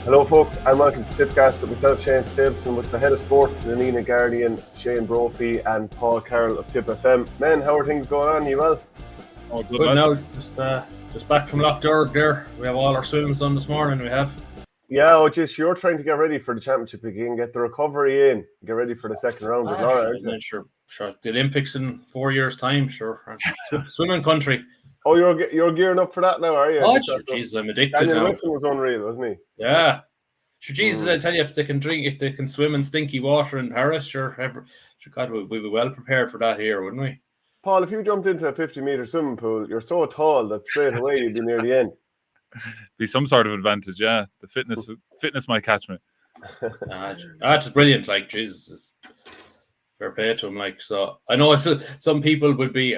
Hello folks, and welcome to Tippcast with myself, Shane Stapleton, with the head of sport, Nenagh Guardian, Shane Brophy and Paul Carroll of Tip FM. Men, how are things going on? You well? Oh, good now. Just back from Lough there. We have all our swims done this morning. We have. Yeah, just you're trying to get ready for the championship again, get the recovery in, get ready for the second round with Laura, aren't you? Sure. The Olympics in 4 years' time, sure. Swimming country. Oh, you're gearing up for that now, are you? Oh, sure, Jesus, I'm addicted Daniel now. Whiffen was unreal, wasn't he? Yeah. Sure, Jesus, I tell you, if they can swim in stinky water in Paris, God, we'd be well prepared for that here, wouldn't we? Paul, if you jumped into a 50-metre swimming pool, you're so tall that straight away you'd be near the end. Be some sort of advantage, yeah. The fitness might catch me. That's brilliant. Like, Jesus, fair play to him. Like, so I know some people would be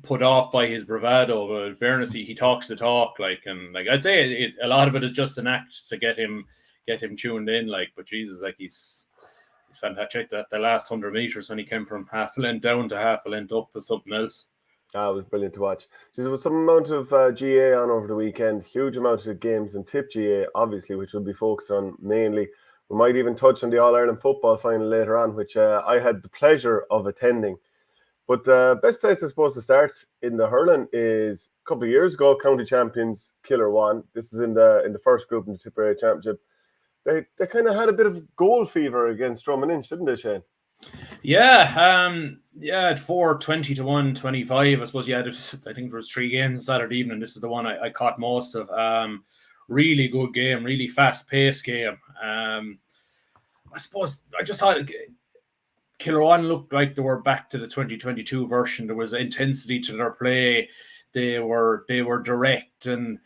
put off by his bravado, but in fairness, he talks the talk. Like, and like I'd say, a lot of it is just an act to get him tuned in. Like, but Jesus, like he's fantastic. That the last 100 meters when he came from half a length down to half a length up was something else. It was brilliant to watch. There was some amount of GAA on over the weekend, huge amount of games in Tip GAA, obviously, which we'll be focused on mainly. We might even touch on the All-Ireland football final later on, which I had the pleasure of attending. But the best place, I suppose, to start in the hurling is a couple of years ago, county champions Kilruane. This is in the first group in the Tipperary Championship. They kind of had a bit of goal fever against Drom-Inch, didn't they, Shane? Yeah, at 4-20 to 1-25, I suppose. Yeah, I think there was 3 games Saturday evening. This is the one I caught most of. Really good game, really fast-paced game. I suppose I just thought Kilruane looked like they were back to the 2022 version. There was intensity to their play. They were direct, and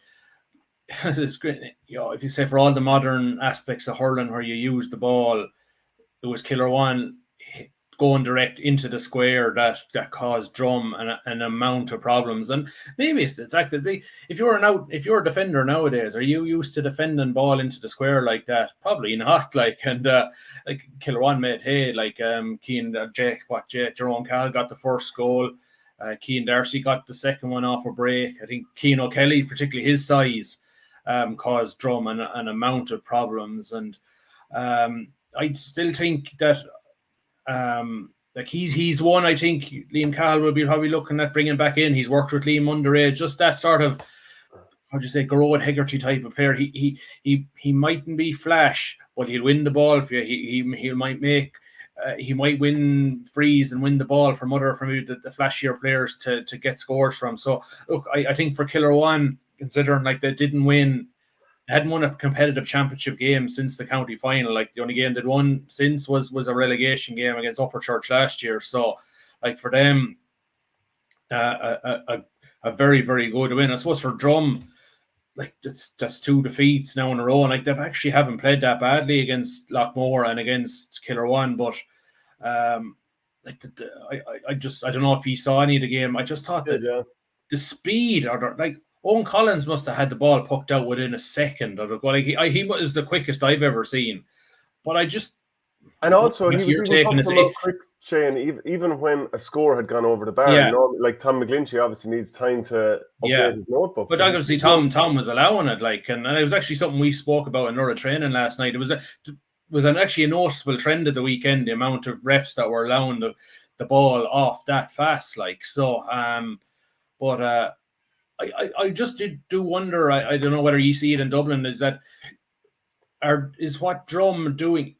it's great. You know, if you say for all the modern aspects of hurling where you use the ball, it was Kilruane going direct into the square that caused Drum an amount of problems. And maybe it's actively, if you're a defender nowadays, are you used to defending ball into the square like that? Probably not. Like, and like Kilruane made hay. Like Jerome Cal got the first goal. Cian Darcy got the second one off a break. I think Cian O'Kelly, particularly his size, caused Drum an amount of problems. And I still think that like he's one. I think Liam Cahill will be probably looking at bringing back in. He's worked with Liam underage, just that sort of, how'd you say, Garrod Hegarty type of player. He mightn't be flash, but he'll win the ball for you. He might win frees and win the ball from the flashier players to get scores from. So look, I think for Kilruane, considering like they hadn't won a competitive championship game since the county final. Like the only game they'd won since was a relegation game against Upper Church last year. So like for them, a very, very good win. I suppose for Drum, like that's 2 defeats now in a row. And like they've actually haven't played that badly against Loughmore and against Kilruane, but like I don't know if he saw any of the game. I just thought that the speed or like Owen Collins must have had the ball pucked out within a second of the goal. Like he was the quickest I've ever seen. But I just... And also, he was even talking about quick, Shane, even when a score had gone over the bar. Yeah. You know, like Tom McGlinchey obviously needs time to update his notebook. But obviously Tom was allowing it. Like, and it was actually something we spoke about in another training last night. It was actually a noticeable trend at the weekend, the amount of refs that were allowing the ball off that fast. Like, so, but... I just do wonder. I don't know whether you see it in Dublin. Is what Drum doing?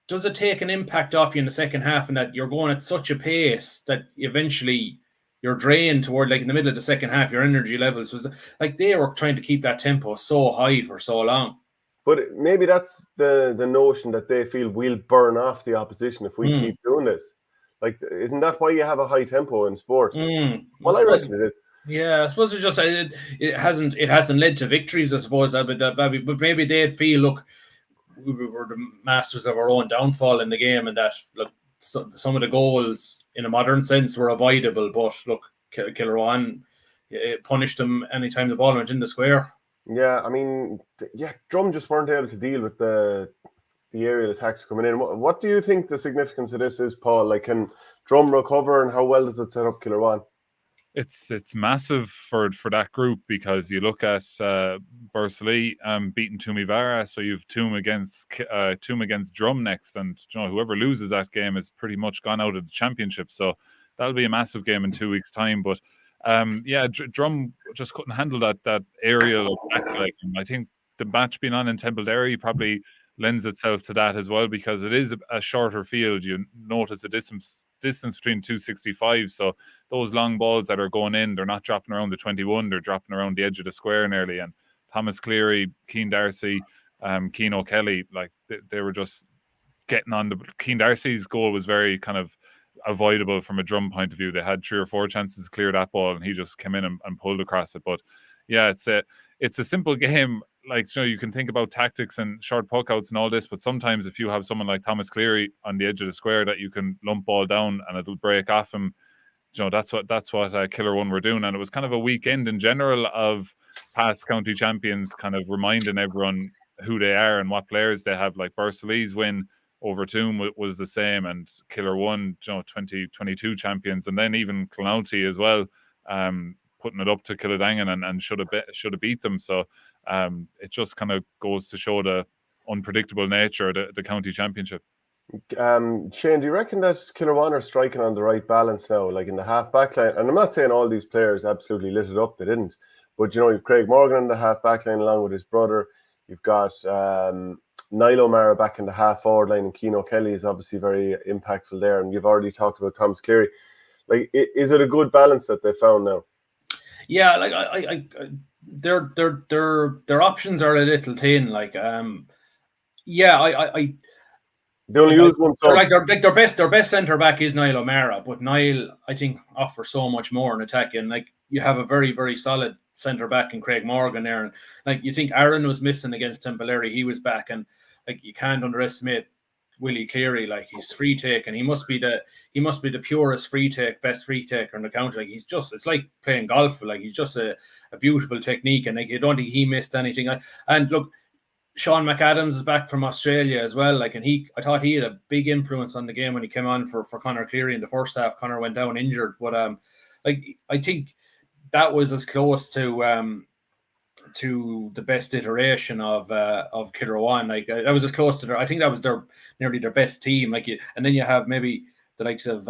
Does it take an impact off you in the second half, and that you're going at such a pace that eventually you're drained toward, like in the middle of the second half, your energy levels was like they were trying to keep that tempo so high for so long. But maybe that's the notion that they feel we'll burn off the opposition if we keep doing this. Like, isn't that why you have a high tempo in sport? Well, I reckon it is. Yeah, I suppose it's just it hasn't led to victories, I suppose. But maybe they'd feel, look, we were the masters of our own downfall in the game, and that look, some of the goals in a modern sense were avoidable. But look, Kilruane punished them anytime the ball went in the square. Yeah, I mean, Drum just weren't able to deal with the aerial attacks coming in. What do you think the significance of this is, Paul? Like, can Drum recover, and how well does it set up Kilruane? It's massive for that group, because you look at Borris-Ileigh beating Toomevara, so you've Toom against Drom next, and whoever loses that game is pretty much gone out of the championship. So that'll be a massive game in 2 weeks' time. But Drom just couldn't handle that aerial attack. I think the match being on in Templederry probably lends itself to that as well, because it is a shorter field. You notice the distance between 265, so those long balls that are going in, they're not dropping around the 21, they're dropping around the edge of the square nearly. And Thomas Cleary, Cian D'Arcy, Cian O'Kelly, like they were just getting on. Cian D'Arcy's goal was very kind of avoidable from a Drum point of view. They had 3 or 4 chances to clear that ball, and he just came in and pulled across it. But yeah, it's a simple game. Like, you can think about tactics and short puck outs and all this, but sometimes if you have someone like Thomas Cleary on the edge of the square that you can lump ball down and it'll break off him, that's what Kilruane were doing. And it was kind of a weekend in general of past county champions kind of reminding everyone who they are and what players they have. Like Borris-Ileigh's win over Toom was the same, and Kilruane, 2022 champions, and then even Clonalty as well, putting it up to Kiladangan and should have beat them. So it just kind of goes to show the unpredictable nature of the county championship. Shane, do you reckon that Kilruane are striking on the right balance now, like in the half back line? And I'm not saying all these players absolutely lit it up, they didn't. But you've Craig Morgan in the half back line along with his brother. You've got Niall O'Mara back in the half forward line, and Cian O'Kelly is obviously very impactful there. And you've already talked about Thomas Cleary. Like, is it a good balance that they found now? Yeah, like their options are a little thin. Like, they only use one. Their best centre back is Niall O'Mara, but Niall, I think, offers so much more in attacking. Like, you have a very, very solid centre back in Craig Morgan there, and like, you think Aaron was missing against Tipperary, he was back, and like, you can't underestimate Willie Cleary. Like, he's free take, and he must be the purest best free taker in the county. Like, it's like playing golf. Like, he's just a beautiful technique, and like, you don't think he missed anything. And look, Sean McAdams is back from Australia as well. Like, and I thought he had a big influence on the game when he came on for Conor Cleary in the first half. Conor went down injured, but like, I think that was as close to the best iteration of Kilruane. Like, that was as close to I think that was nearly their best team. Like, and then you have maybe the likes of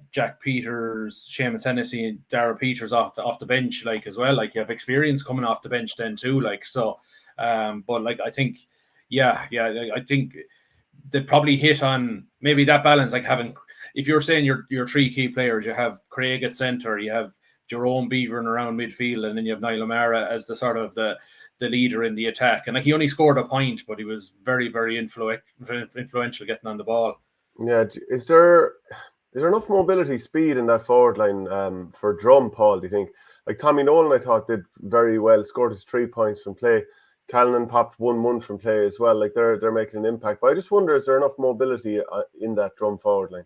Jack Peters, Seamus Hennessy, and Dara Peters off the bench, like, as well. Like, you have experience coming off the bench then too. Like, so. But like, I think, I think they probably hit on maybe that balance, like having, if you're saying your 3 key players, you have Craig at centre, you have Jerome Beaver around midfield, and then you have Niall O'Mara as the sort of the leader in the attack. And like, he only scored a point, but he was very, very influential getting on the ball. Yeah, is there enough mobility, speed in that forward line for Drum, Paul, do you think? Like, Tommy Nolan, I thought, did very well, scored his 3 points from play. Callanan popped 1-1 from play as well. Like, they're making an impact. But I just wonder, is there enough mobility in that Drum forward line?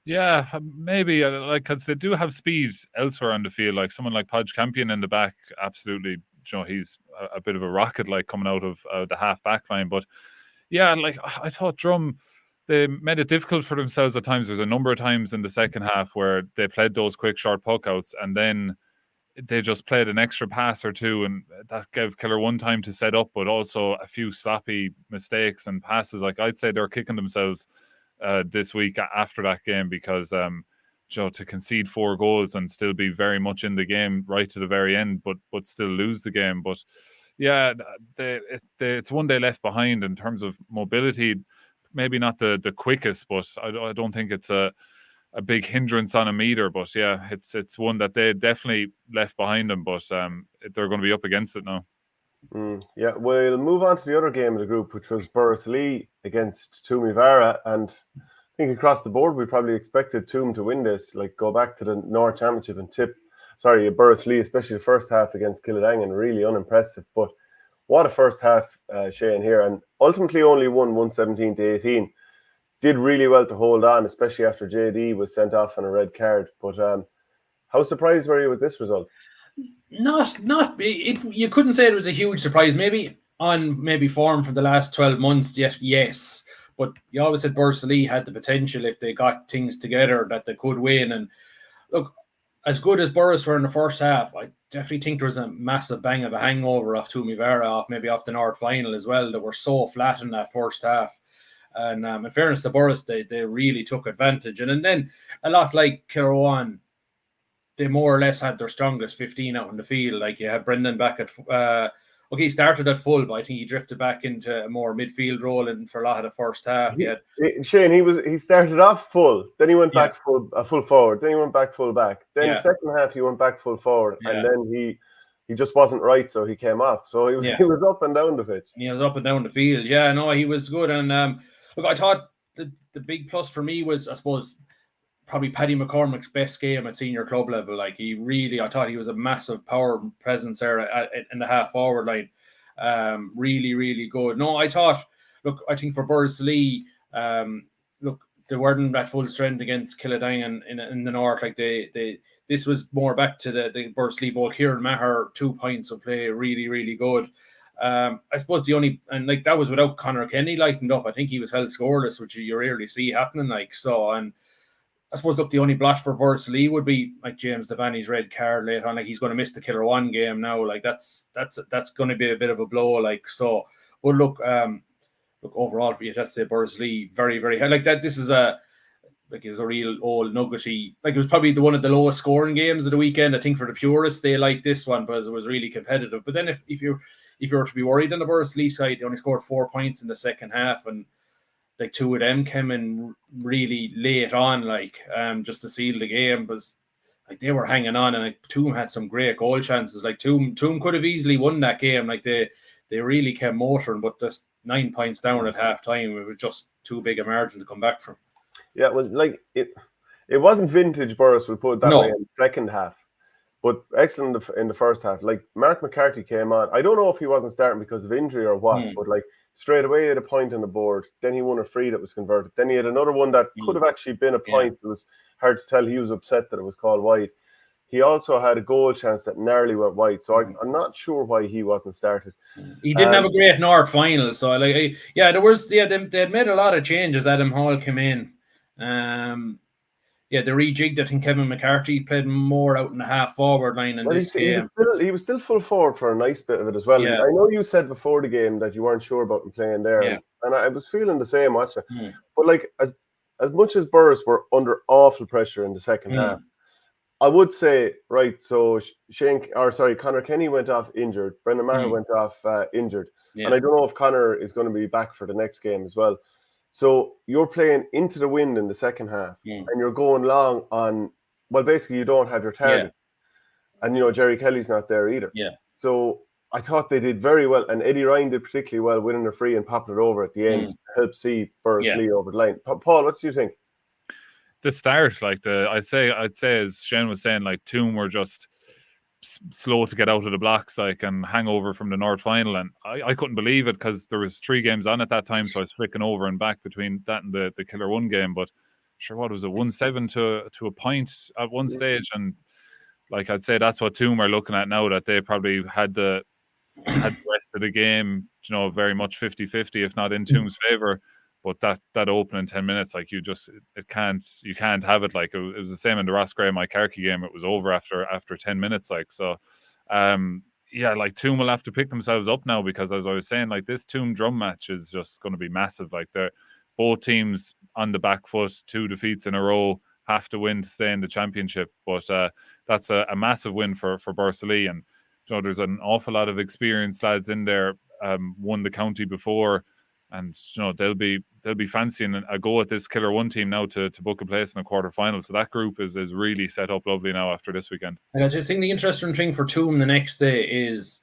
Yeah, maybe, like, because they do have speed elsewhere on the field. Like someone like Podge Campion in the back, absolutely, he's a bit of a rocket, like, coming out of the half back line. But yeah, like, I thought Drum, they made it difficult for themselves at times. There's a number of times in the second half where they played those quick short puck outs, and then they just played an extra pass or two, and that gave Kilruane time to set up, but also a few sloppy mistakes and passes. Like, I'd say they're kicking themselves this week after that game, because to concede 4 goals and still be very much in the game right to the very end, but still lose the game. But yeah, it's one day left behind in terms of mobility. Maybe not the quickest, but I don't think it's a big hindrance on them either. But yeah, it's one that they definitely left behind them, but they're going to be up against it now. Yeah, we'll move on to the other game of the group, which was Borris-Ileigh against Toomevara. And I think across the board, we probably expected Toom to win this, like, go back to the North Championship and Borris-Ileigh, especially the first half against Kiladangan, really unimpressive. But what a first half, Shane, here. And ultimately only won 117-18. Did really well to hold on, especially after JD was sent off on a red card. But how surprised were you with this result? You couldn't say it was a huge surprise. Maybe on form for the last 12 months, yes. But you always said Borris-Ileigh had the potential, if they got things together, that they could win. And look, as good as Borris were in the first half, I definitely think there was a massive bang of a hangover off Toomevara, maybe off the North final as well. They were so flat in that first half. And in fairness to Borris, they really took advantage. And then a lot like Kilruane, they more or less had their strongest 15 out in the field. Like you had Brendan back at he started at full, but I think he drifted back into a more midfield role and for a lot of the first half. Shane, he started off full, then he went back full forward, then he went back full back. Then the second half he went back full forward, and then he just wasn't right, so he came off. So he was up and down the pitch. He was up and down the field. Yeah, no, he was good. And look, I thought the big plus for me was, I suppose, probably Paddy McCormick's best game at senior club level. Like I thought he was a massive power presence there in the half forward line. Really, really good. No, I think for Borris-Ileigh, they weren't at full strength against Kiladangan in the north. Like this was more back to the Borris-Ileigh ball. Kieran Maher, 2 points of play, really, really good. I suppose that was without Conor Kenny lightened up. I think he was held scoreless, which you rarely see happening. And I suppose the only blot for Borris-Ileigh would be like James Devaney's red card later on. Like he's going to miss the Kilruane game now. Like that's going to be a bit of a blow. Like so, but look overall for you, let's say Borris-Ileigh very, very high. Like that. This is it was a real old nuggety. Like it was probably one of the lowest scoring games of the weekend. I think for the purists they liked this one because it was really competitive. But then if you were to be worried on the Borris-Ileigh side, they only scored 4 points in the second half, and like 2 of them came in really late on, just to seal the game, because like they were hanging on, and like Toom had some great goal chances. Like Toom could have easily won that game. Like they really came motoring, but just 9 points down at half time, it was just too big a margin to come back from. Yeah, well, like it wasn't vintage Borris, we'll put it that way, in the second half, but excellent in the first half. Like Mark McCarthy came on. I don't know if he wasn't starting because of injury or what, but like straight away he had a point on the board. Then he won a free that was converted. Then he had another one that could have actually been a point. It was hard to tell. He was upset that it was called wide. He also had a goal chance that narrowly went wide. So I'm not sure why he wasn't started. He didn't have a great North final. So they had made a lot of changes. Adam Hall came in. They rejigged. I think Kevin McCarthy played more out in the half forward line in this game. He was still full forward for a nice bit of it as well. Yeah. I know you said before the game that you weren't sure about him playing there, and I was feeling the same watching. But like as much as Borris were under awful pressure in the second half, I would say so Conor Kenny went off injured. Brendan Maher went off injured, and I don't know if Conor is going to be back for the next game as well. So you're playing into the wind in the second half, and you're going long on. Well, basically, you don't have your target, and Jerry Kelly's not there either. Yeah. So I thought they did very well, and Eddie Ryan did particularly well, winning a free and popping it over at the end to help see Borris-Ileigh over the line. Paul, what do you think? The start, I'd say, as Shane was saying, like Toom were just slow to get out of the blocks, and hangover from the North final, and I couldn't believe it because there was 3 games on at that time, so I was flicking over and back between that and the Kilruane game. But sure, what was it, 1-7 to a point at one stage, and like I'd say that's what Toom are looking at now, that they probably had the rest of the game, very much 50-50, if not in Toom's favor. But that opening 10 minutes, like you can't have it. Like it was the same in the Roscrea Moycarkey game. It was over after 10 minutes. Like so, like Toom will have to pick themselves up now, because as I was saying, like this Toom Drum match is just going to be massive. Like they're both teams on the back foot, 2 defeats in a row, have to win to stay in the championship. But that's a massive win for Borris-Ileigh, and there's an awful lot of experienced lads in there. Won the county before. And they'll be fancying a go at this Kilruane team now to book a place in the quarterfinal. So that group is really set up lovely now after this weekend. I just think the interesting thing for Toom the next day is,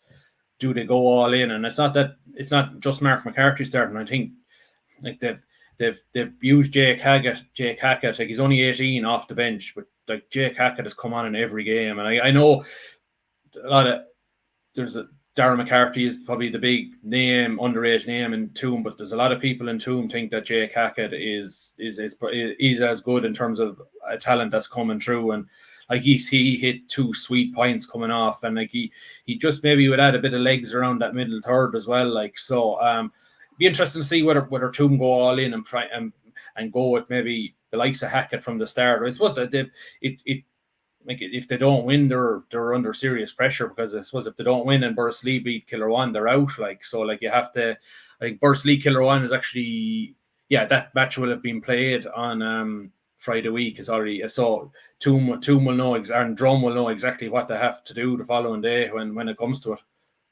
do they go all in? And it's not just Mark McCarthy starting. I think like they've used Jake Hackett. Like he's only 18 off the bench, but like Jake Hackett has come on in every game. And I know a lot of Darren McCarthy is probably the big name, underage name in Toom, but there's a lot of people in Toom think that Jake Hackett is as good in terms of a talent that's coming through, and like he hit 2 sweet points coming off, and like he just maybe would add a bit of legs around that middle third as well. Like so, be interesting to see whether Toom go all in and try and go with maybe the likes of Hackett from the start. I suppose that if they don't win, they're under serious pressure, because I suppose if they don't win and Borris-Ileigh beat Kilruane, they're out. Like, so, like, you have to. I think Borris-Ileigh Kilruane is actually, that match will have been played on Friday week. Is already, so Toom will know, and Drom will know exactly what they have to do the following day when it comes to it.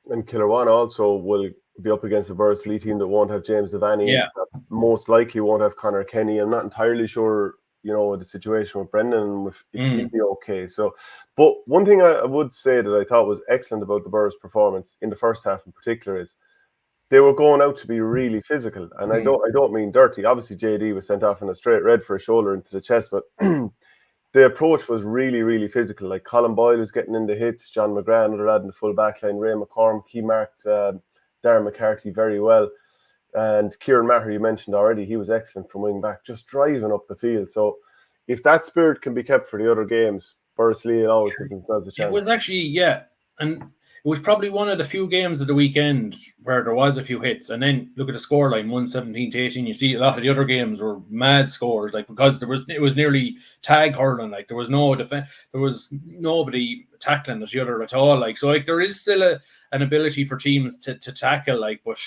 And Kilruane also will be up against the Borris-Ileigh team that won't have James Devaney. Yeah. Most likely won't have Conor Kenny. I'm not entirely sure, the situation with Brendan, if he'd be okay. So, but one thing I would say that I thought was excellent about the Borris performance in the first half in particular is they were going out to be really physical. And I don't mean dirty. Obviously, JD was sent off in a straight red for a shoulder into the chest, but the approach was really, really physical. Like, Colin Boyle was getting into hits, John McGrath, another lad in the full back line, Ray McCormick, he marked Darren McCarthy very well. And Kieran Maher, you mentioned already, he was excellent from wing back, just driving up the field. So if that spirit can be kept for the other games, Borris-Ileigh always give themselves a chance. It was actually, and it was probably one of the few games of the weekend where there was a few hits. And then look at the scoreline, 117-18. You see a lot of the other games were mad scores, like, because it was nearly tag hurling. Like, there was no defense, there was nobody tackling the other at all. Like, so, like, there is still an ability for teams to tackle, like, but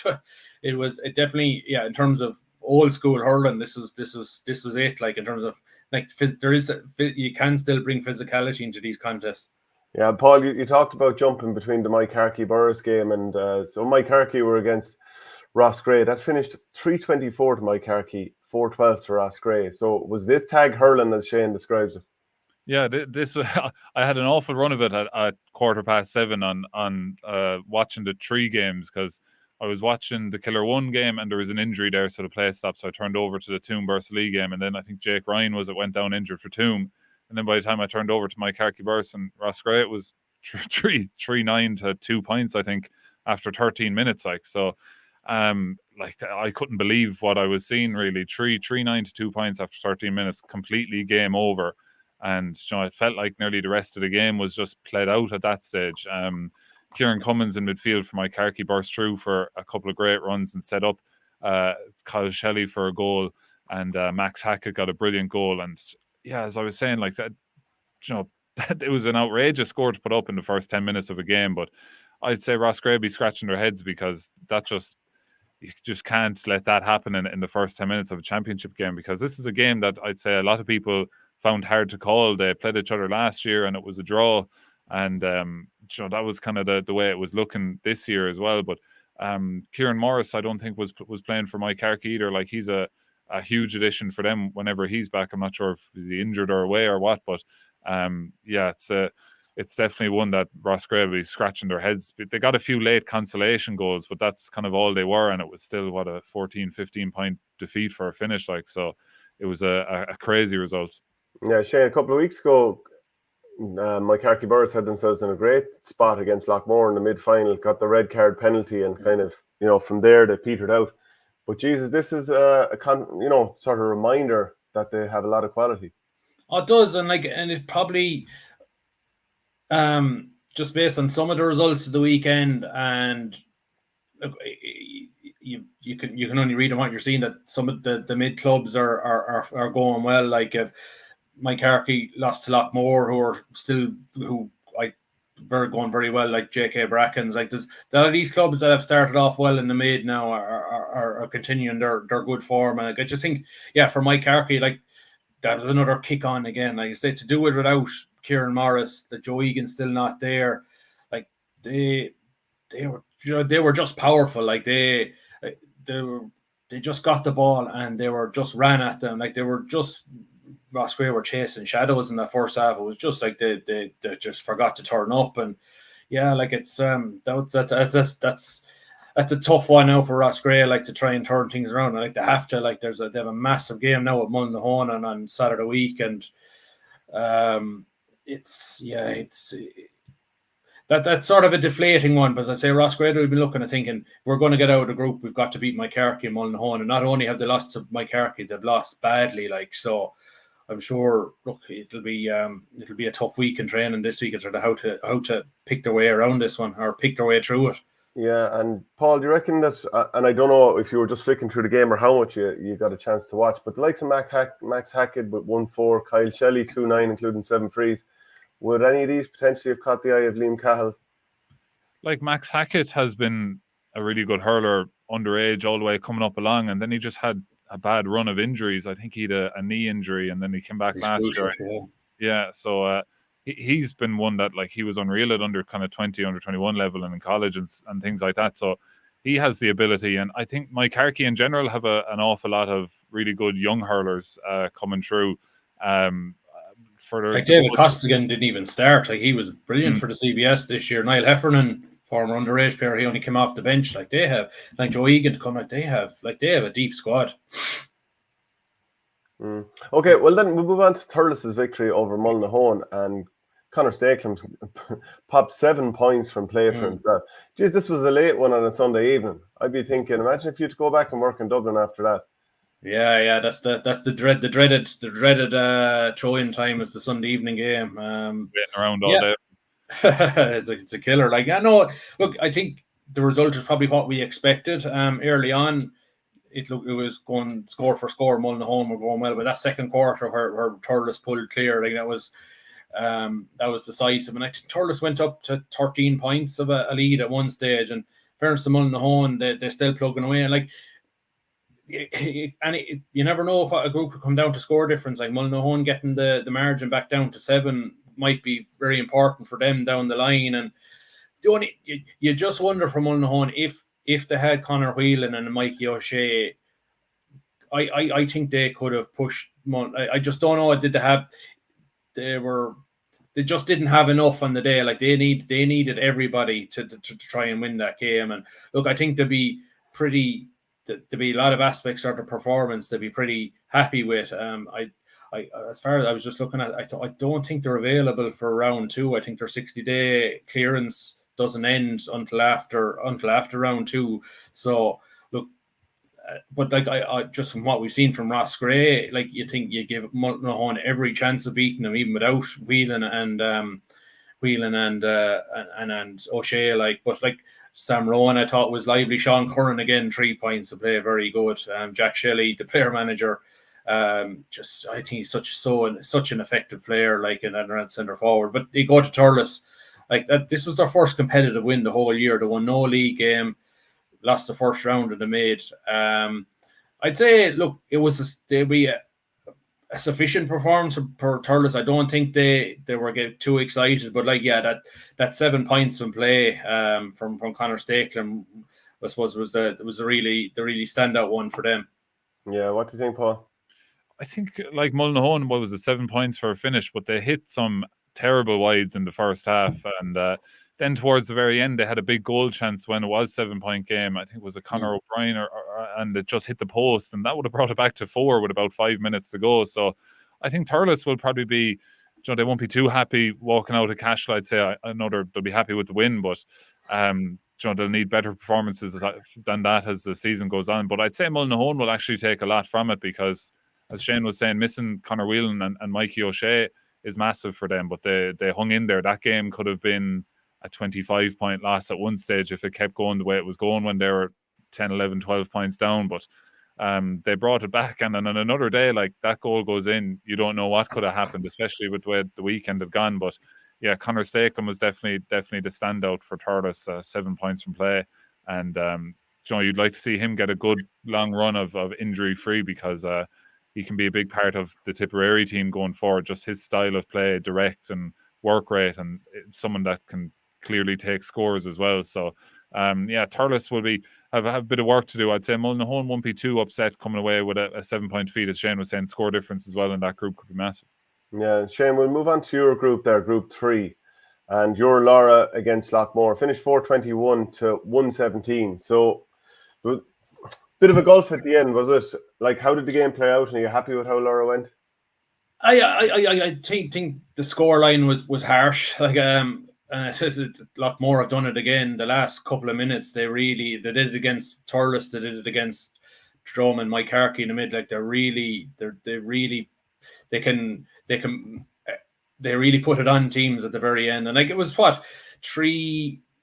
it definitely, in terms of old school hurling, this was it. Like, in terms of, like, you can still bring physicality into these contests. Yeah, Paul, you talked about jumping between the Moycarkey-Borris game, and so Moycarkey were against Roscrea. That finished 3-24 to Moycarkey, 4-12 to Roscrea. So was this tag hurling as Shane describes it? Yeah, this I had an awful run of it at 7:15 on watching the 3 games, because I was watching the Kilruane game and there was an injury there, so the play stopped. So I turned over to the Toom-Borris-Ileigh game, and then I think Jake Ryan went down injured for Toom. And then by the time I turned over to Moycarkey-Borris and Roscrea, it was 3-9 to 2 points, I think, after 13 minutes. Like, so, like, I couldn't believe what I was seeing, really. 3-9 to 2 points after 13 minutes, completely game over. And, it felt like nearly the rest of the game was just played out at that stage. Kieran Cummins in midfield for Moycarkey burst through for a couple of great runs and set up Kyle Shelley for a goal, and Max Hackett got a brilliant goal. And as I was saying, like, that, that it was an outrageous score to put up in the first 10 minutes of a game. But I'd say Roscrea be scratching their heads, because you just can't let that happen in the first 10 minutes of a championship game, because this is a game that I'd say a lot of people found hard to call. They played each other last year and it was a draw, and that was kind of the way it was looking this year as well. But Kieran Morris, I don't think was playing for Moycarkey either. Like, he's a huge addition for them whenever he's back. I'm not sure if he's injured or away or what, but it's definitely one that Roscrea will be scratching their heads. They got a few late consolation goals, but that's kind of all they were, and it was still a 14-15 point defeat for a finish. Like, so it was a crazy result. Yeah, Shane, a couple of weeks ago, Moycarkey-Borris had themselves in a great spot against Loughmore in the mid-final, got the red card penalty, and kind of, from there they petered out. But Jesus, this is a sort of reminder that they have a lot of quality. Oh, it does, and it probably just based on some of the results of the weekend, and you can only read on what you're seeing, that some of the mid clubs are going well. Like, if Moycarkey lost to Loughmore, who are going very well, like JK Brackens. Like, there's a lot of these clubs that have started off well in the mid now are continuing their good form. And I just think, for Moycarkey, like, that was another kick on again. Like I said, to do it without Kieran Morris, the Joe Egan's still not there. Like, they were just powerful. Like, they just got the ball and they were just ran at them. Like, they were just, Roscrea were chasing shadows in the first half. It was just like they just forgot to turn up. And like, it's that's a tough one now for Roscrea, like, to try and turn things around. And, like, they have to, like, they have a massive game now at Mullinahone on Saturday week, and it's that's sort of a deflating one, because I say Roscrea will be looking at thinking, we're going to get out of the group, we've got to beat Moycarkey and Mullinahone. And not only have they lost to Moycarkey, they've lost badly. Like, so I'm sure, look, it'll be a tough week in training this week in terms of how to pick their way around this one, or pick their way through it. Yeah, and Paul, do you reckon that, and I don't know if you were just flicking through the game or how much you got a chance to watch, but the likes of Max Hackett with 1-4, Kyle Shelley 2-9, including 7 frees, Would any of these potentially have caught the eye of Liam Cahill? Like Max Hackett has been a really good hurler underage all the way coming up along, and then he just had a bad run of injuries. I think he had a knee injury, and then he came back last year. Yeah, so he's been one that like he was unreal at under kind of 20, under 21 level and in college and things like that. So he has the ability, and I think Moycarkey in general have an awful lot of really good young hurlers coming through. Like David Costigan didn't even start. Like he was brilliant for the CBS this year. Niall Heffernan, former underage player, he only came off the bench. Like they have, like Joe Egan to come. Like they have a deep squad. Okay, well then we'll move on to Thurles' victory over Mullinahone, and Conor Stapleton popped 7 points from play for himself. Geez, this was a late one on a Sunday evening. I'd be thinking, imagine if you had to go back and work in Dublin after that. Yeah, that's the dreaded throw-in time is the Sunday evening game. Waiting around all day. It's a killer. Like I know. Look, I think the result is probably what we expected. Early on, it was going score for score. Mullinahone were going well, but that second quarter where Thurles pulled clear, like that was decisive. And I think Thurles went up to 13 points of a lead at one stage. And fairness to Mullinahone, they're still plugging away. And like, you never know what a group could come down to score difference. Like Mullinahone getting the margin back down to 7 might be very important for them down the line. And you just wonder for Mullinahone if they had Conor Whelan and Mikey O'Shea, I think they could have pushed. I just don't know. They just didn't have enough on the day. Like they needed everybody to try and win that game. And look, I think there'd be a lot of aspects of the performance to be pretty happy with. As far as I was just looking at, I don't think they're available for round 2. I think their 60-day clearance doesn't end until after round 2. So look, but like I just from what we've seen from Roscrea, like you think you give Mullinahone every chance of beating them even without Whelan and O'Shea. Like, but like Sam Rowan, I thought was lively. Sean Curran again, 3 points to play, very good. Jack Shelley, the player manager, I think he's such an effective player, like in and centre forward. But they go to Thurles, like that. This was their first competitive win the whole year. They won no league game, lost the first round of the mid. I'd say, look, they'd be a sufficient performance for Thurles. I don't think they were getting too excited, but like that 7 points from play from Conor Stapleton, I suppose was the really standout one for them. Yeah, what do you think, Paul? I think like Mullinahone, what was it, 7 points for a finish, but they hit some terrible wides in the first half, and then towards the very end they had a big goal chance when it was 7 point game. I think it was a Conor O'Brien and it just hit the post, and that would have brought it back to 4 with about 5 minutes to go. So I think Thurles will probably be, they won't be too happy walking out of Cashel. I'd say I know they'll be happy with the win, but they'll need better performances than that as the season goes on. But I'd say Mullinahone will actually take a lot from it because, as Shane was saying, missing Conor Whelan and Mikey O'Shea is massive for them, but they hung in there. That game could have been a 25-point loss at one stage if it kept going the way it was going when they were 10, 11, 12 points down. But they brought it back, and then on another day, like that goal goes in, you don't know what could have happened, especially with the way the weekend had gone. But yeah, Conor Stapleton was definitely the standout for Thurles, 7 points from play. And you'd like to see him get a good long run of injury-free because he can be a big part of the Tipperary team going forward. Just his style of play, direct and work rate, and someone that can clearly take scores as well. So Thurles will have a bit of work to do. I'd say Mullinahone won't be too upset coming away with a 7 point feed, as Shane was saying. Score difference as well in that group could be massive. Yeah, Shane, we'll move on to your group there, Group 3. And your Laura against Loughmore finished 421 to 117. So bit of a gulf at the end, was it? Like, how did the game play out? And are you happy with how Laura went? I think the scoreline was harsh. Like, and it says Loughmore have done it again. The last couple of minutes, they did it against Thurles. They did it against Drom and Moycarkey in the mid. Like, they really put it on teams at the very end. And like, it was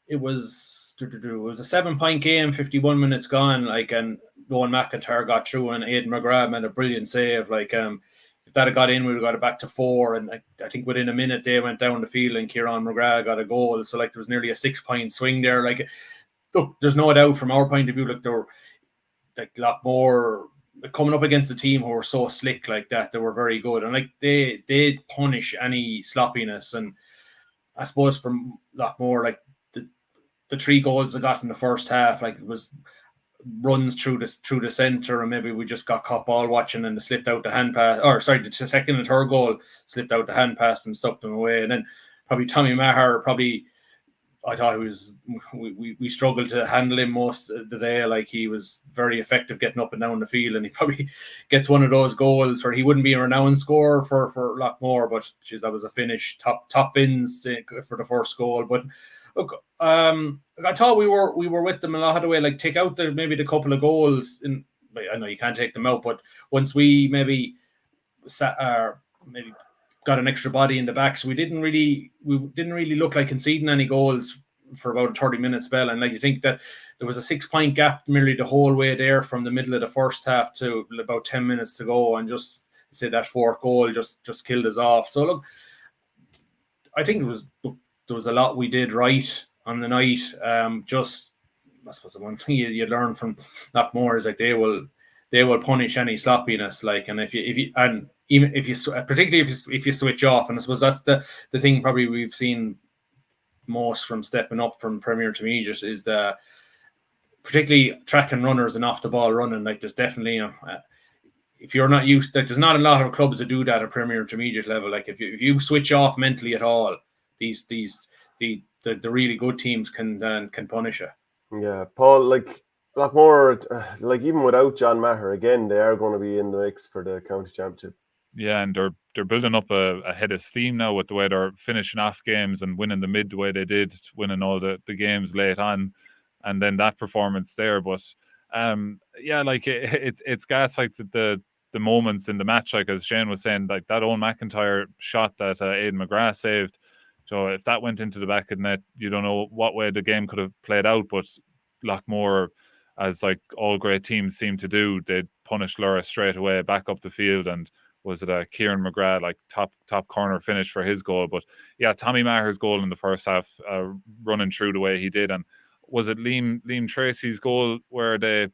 it was a 7 point game, 51 minutes gone, like, and Rowan McIntyre got through and Aidan McGrath made a brilliant save. Like, that had got in, we would have got it back to 4. And I think within a minute they went down the field and Kieran McGrath got a goal. So like there was nearly a 6-point swing there. Like, look, there's no doubt from our point of view, like there were like Loughmore coming up against a team who were so slick like that. They were very good, and like they punish any sloppiness. And I suppose from Loughmore, like the 3 goals they got in the first half, like it was runs through the centre, and maybe we just got caught ball watching and they slipped out the hand pass, or sorry, the second and third goal slipped out the hand pass and stuck them away. And then probably Tommy Maher, I thought we struggled to handle him most of the day. Like he was very effective getting up and down the field, and he probably gets one of those goals where he wouldn't be a renowned scorer for Loughmore, but geez, that was a finish, top bins for the first goal. But look, I thought we were with them a lot of the way. Like take out maybe the couple of goals. I know you can't take them out, but once we maybe maybe got an extra body in the back, so we didn't really look like conceding any goals for about a 30-minute spell. And like you think that there was a 6-point gap nearly the whole way there from the middle of the first half to about 10 minutes to go, and just say that 4th goal just killed us off. So look, I think there was a lot we did right on the night. Just I suppose the one thing you learn from Loughmore is like they will punish any sloppiness. Like, and particularly if you switch off, and I suppose that's the thing probably we've seen most from stepping up from Premier Intermediate is the particularly track and runners and off the ball running. Like there's definitely if you're not used, like there's not a lot of clubs that do that at Premier Intermediate level. Like if you switch off mentally at all, the really good teams can punish you. Yeah, Paul, like a lot more, like even without John Maher, again, they are going to be in the mix for the county championship. Yeah, and they're building up a head of steam now with the way they're finishing off games and winning the mid the way they did, winning all the games late on, and then that performance there. But yeah, like it's gas like the moments in the match, like as Shane was saying, like that Owen McIntyre shot that Aidan McGrath saved. So if that went into the back of the net, you don't know what way the game could have played out. But Loughmore, as like all great teams seem to do, they punished Laura straight away, back up the field, and was it a Kieran McGrath like top corner finish for his goal? But yeah, Tommy Maher's goal in the first half, running through the way he did, and was it Liam Tracy's goal where they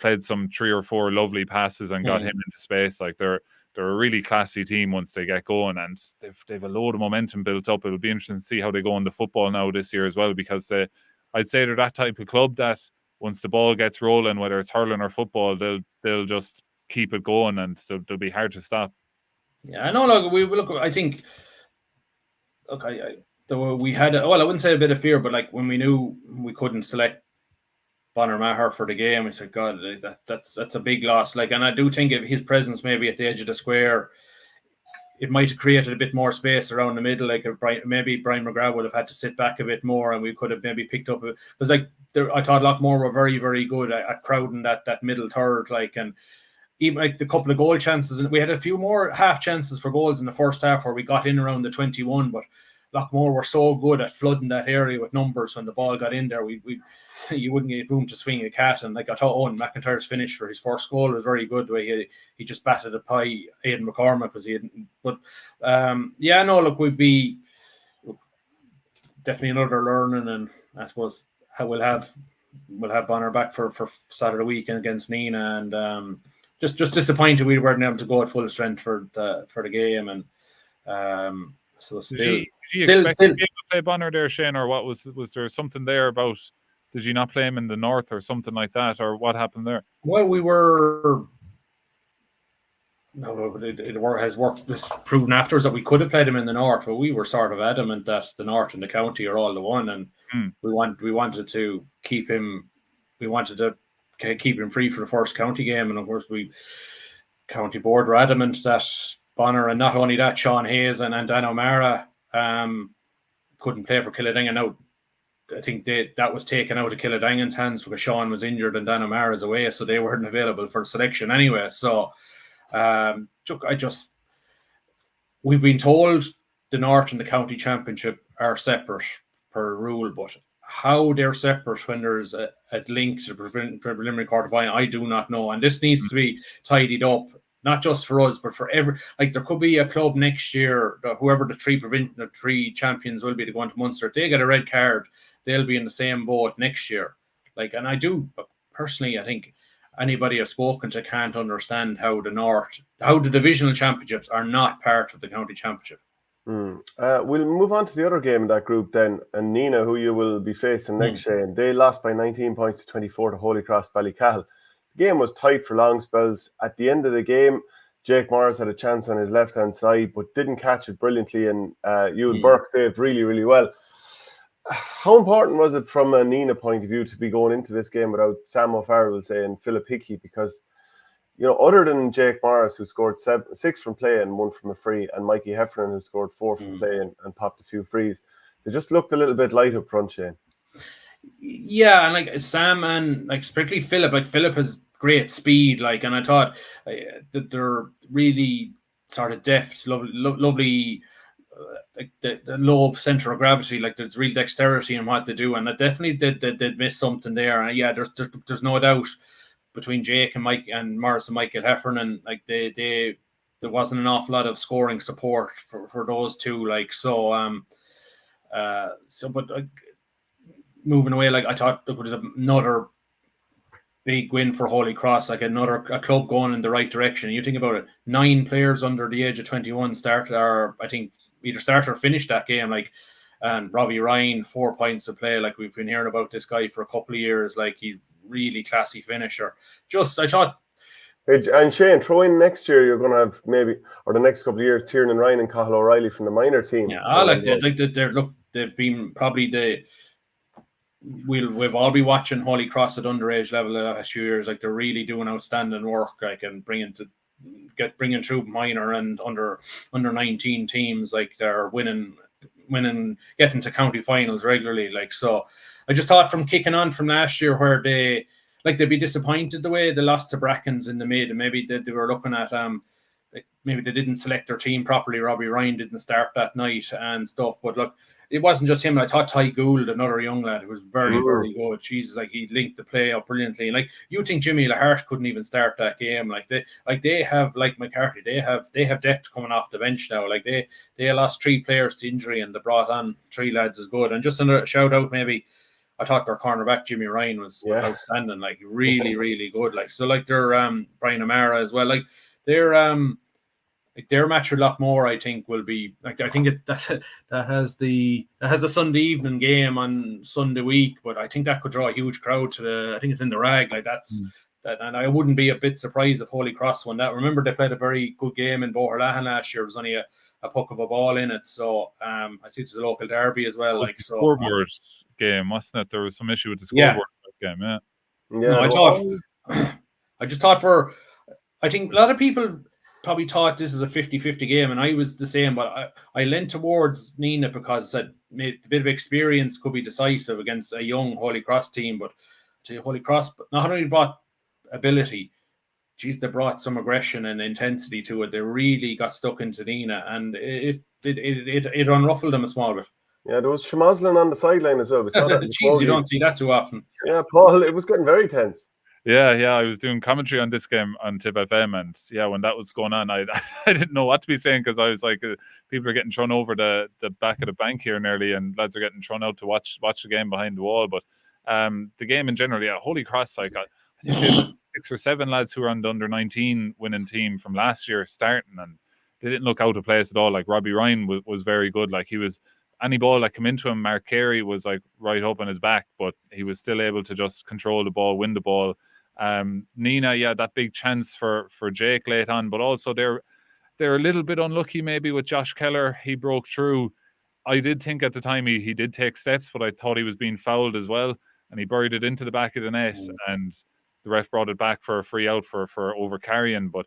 played some 3 or 4 lovely passes and got him into space? Like they're a really classy team once they get going, and they've a load of momentum built up. It'll be interesting to see how they go into football now this year as well, because I'd say they're that type of club that once the ball gets rolling, whether it's hurling or football, they'll just keep it going, and they'll be hard to stop. Yeah, I know. I think. We had I wouldn't say a bit of fear, but like when we knew we couldn't select Bonner Maher for the game, we said, God, that's a big loss. Like, and I do think if his presence maybe at the edge of the square, it might have created a bit more space around the middle. Like maybe Brian McGrath would have had to sit back a bit more, and we could have maybe picked up. Because like I thought Loughmore were very, very good at crowding that middle third. Like, and even like the couple of goal chances, and we had a few more half chances for goals in the first half where we got in around the 21, but Loughmore were so good at flooding that area with numbers. When the ball got in there, you wouldn't get room to swing a cat. And like I thought Owen McIntyre's finish for his first goal was very good. The way he just batted it by Aidan McCormack was he. But we'd be definitely another learning, and I suppose we'll have Bonner back for Saturday weekend against Nenagh, and just disappointed we weren't able to go at full strength for the game, and so did you expect to play Bonner there, Shane, or what was there something there about? Did you not play him in the north or something like that, or what happened there? Well, we were. No, it has worked. It's proven afterwards that we could have played him in the north, but we were sort of adamant that the north and the county are all the one, and we wanted to keep him. We wanted to keep him free for the first county game, and of course county board were adamant that Bonner, and not only that, Sean Hayes and Dan O'Mara couldn't play for Kiladangan. Now, I think that was taken out of Kiladangan's hands because Sean was injured and Dan O'Mara's away, so they weren't available for selection anyway. So we've been told the North and the County Championship are separate per rule, but how they're separate when there's a link to the preliminary quarter final, I do not know. And this needs to be tidied up not just for us, but for like there could be a club next year, whoever the three champions will be to go into Munster. If they get a red card, they'll be in the same boat next year. Like, and I do personally, I think anybody I've spoken to can't understand how the divisional championships are not part of the county championship. We'll move on to the other game in that group then, and Nenagh, who you will be facing next, Shane. They lost by 19 points to 24 to Holycross Ballycahill. The game was tight for long spells. At the end of the game, Jake Morris had a chance on his left-hand side, but didn't catch it brilliantly, and Ewan Burke saved really, really well. How important was it from a Nenagh point of view to be going into this game without Sam O'Farrell, we'll say, and Philip Hickey? Because, you know, other than Jake Morris, who scored 6 from play and 1 from a free, and Mikey Heffernan, who scored 4 from play and popped a few frees, they just looked a little bit light up front, Shane. Yeah, and like Sam and like particularly Philip, like Philip has great speed, like, and I thought that they're really sort of deft, lovely, like the low center of gravity, like there's real dexterity in what they do, and that definitely they'd miss something there. And yeah, there's no doubt between Jake and Mike and Morris and Michael Heffernan, like there wasn't an awful lot of scoring support for those two, like but moving away, like I thought it was another big win for Holycross, like a club going in the right direction. You think about it, 9 players under the age of 21 started, or I think either started or finished that game, like, and Robbie Ryan, 4 points to play. Like, we've been hearing about this guy for a couple of years, like he's really classy finisher. I thought. And Shane, throw in next year, you're going to have maybe, or the next couple of years, Tiernan Ryan and Cathal O'Reilly from the minor team. Yeah, I like that. They've been probably we've all be watching Holycross at underage level the last few years. Like, they're really doing outstanding work, like, and bringing through minor and under 19 teams. Like, they're winning, getting to county finals regularly. Like, so I just thought from kicking on from last year, where they'd be disappointed the way they lost to Brackens in the mid, and maybe they were looking at maybe they didn't select their team properly. Robbie Ryan didn't start that night and stuff. But look, it wasn't just him. I thought Ty Gould, another young lad, who was very, very good. Jesus, like, he linked the play up brilliantly. And like, you think Jimmy Lahart couldn't even start that game? Like, they have, like Moycarkey, they have depth coming off the bench now. Like, they lost 3 players to injury, and they brought on 3 lads as good. And just a shout out, maybe, I thought their cornerback Jimmy Ryan was outstanding. Like, really, really good. Like, so like their Brian O'Mara as well. Like, their match with Loughmore, I think, will be like, I think that has a Sunday evening game on Sunday week, but I think that could draw a huge crowd to I think it's in the Rag. Like, that's that, and I wouldn't be a bit surprised if Holycross won that. Remember, they played a very good game in Borris-Ileigh last year. It was only a puck of a ball in it, so I think it's a local derby as well. Like, so scoreboard game, wasn't it? There was some issue with the scoreboard game. Yeah. No, I just thought I think a lot of people probably thought this is a 50-50 game, and I was the same, but I leant towards Nenagh because I said a bit of experience could be decisive against a young Holycross team. But to Holycross, not only brought ability, geez, they brought some aggression and intensity to it. They really got stuck into Nenagh, and it unruffled them a small bit. Yeah, there was Schmoslin on the sideline as well. We saw that. Jeez, you don't see that too often. Yeah, Paul, it was getting very tense. Yeah, I was doing commentary on this game on Tip FM, and yeah, when that was going on, I didn't know what to be saying, because I was like, people are getting thrown over the back of the bank here nearly, and lads are getting thrown out to watch the game behind the wall. But the game in general, yeah, Holycross, like, I think there's 6 or 7 lads who are on the under-19 winning team from last year starting, and they didn't look out of place at all. Like, Robbie Ryan was very good. Like, he was, any ball that came into him, Mark Carey was like right up on his back, but he was still able to just control the ball, win the ball. Nenagh, yeah, that big chance for Jake late on, but also they're a little bit unlucky maybe with Josh Keller. He broke through. I did think at the time he did take steps, but I thought he was being fouled as well, and he buried it into the back of the net, and the ref brought it back for a free out for over carrying. But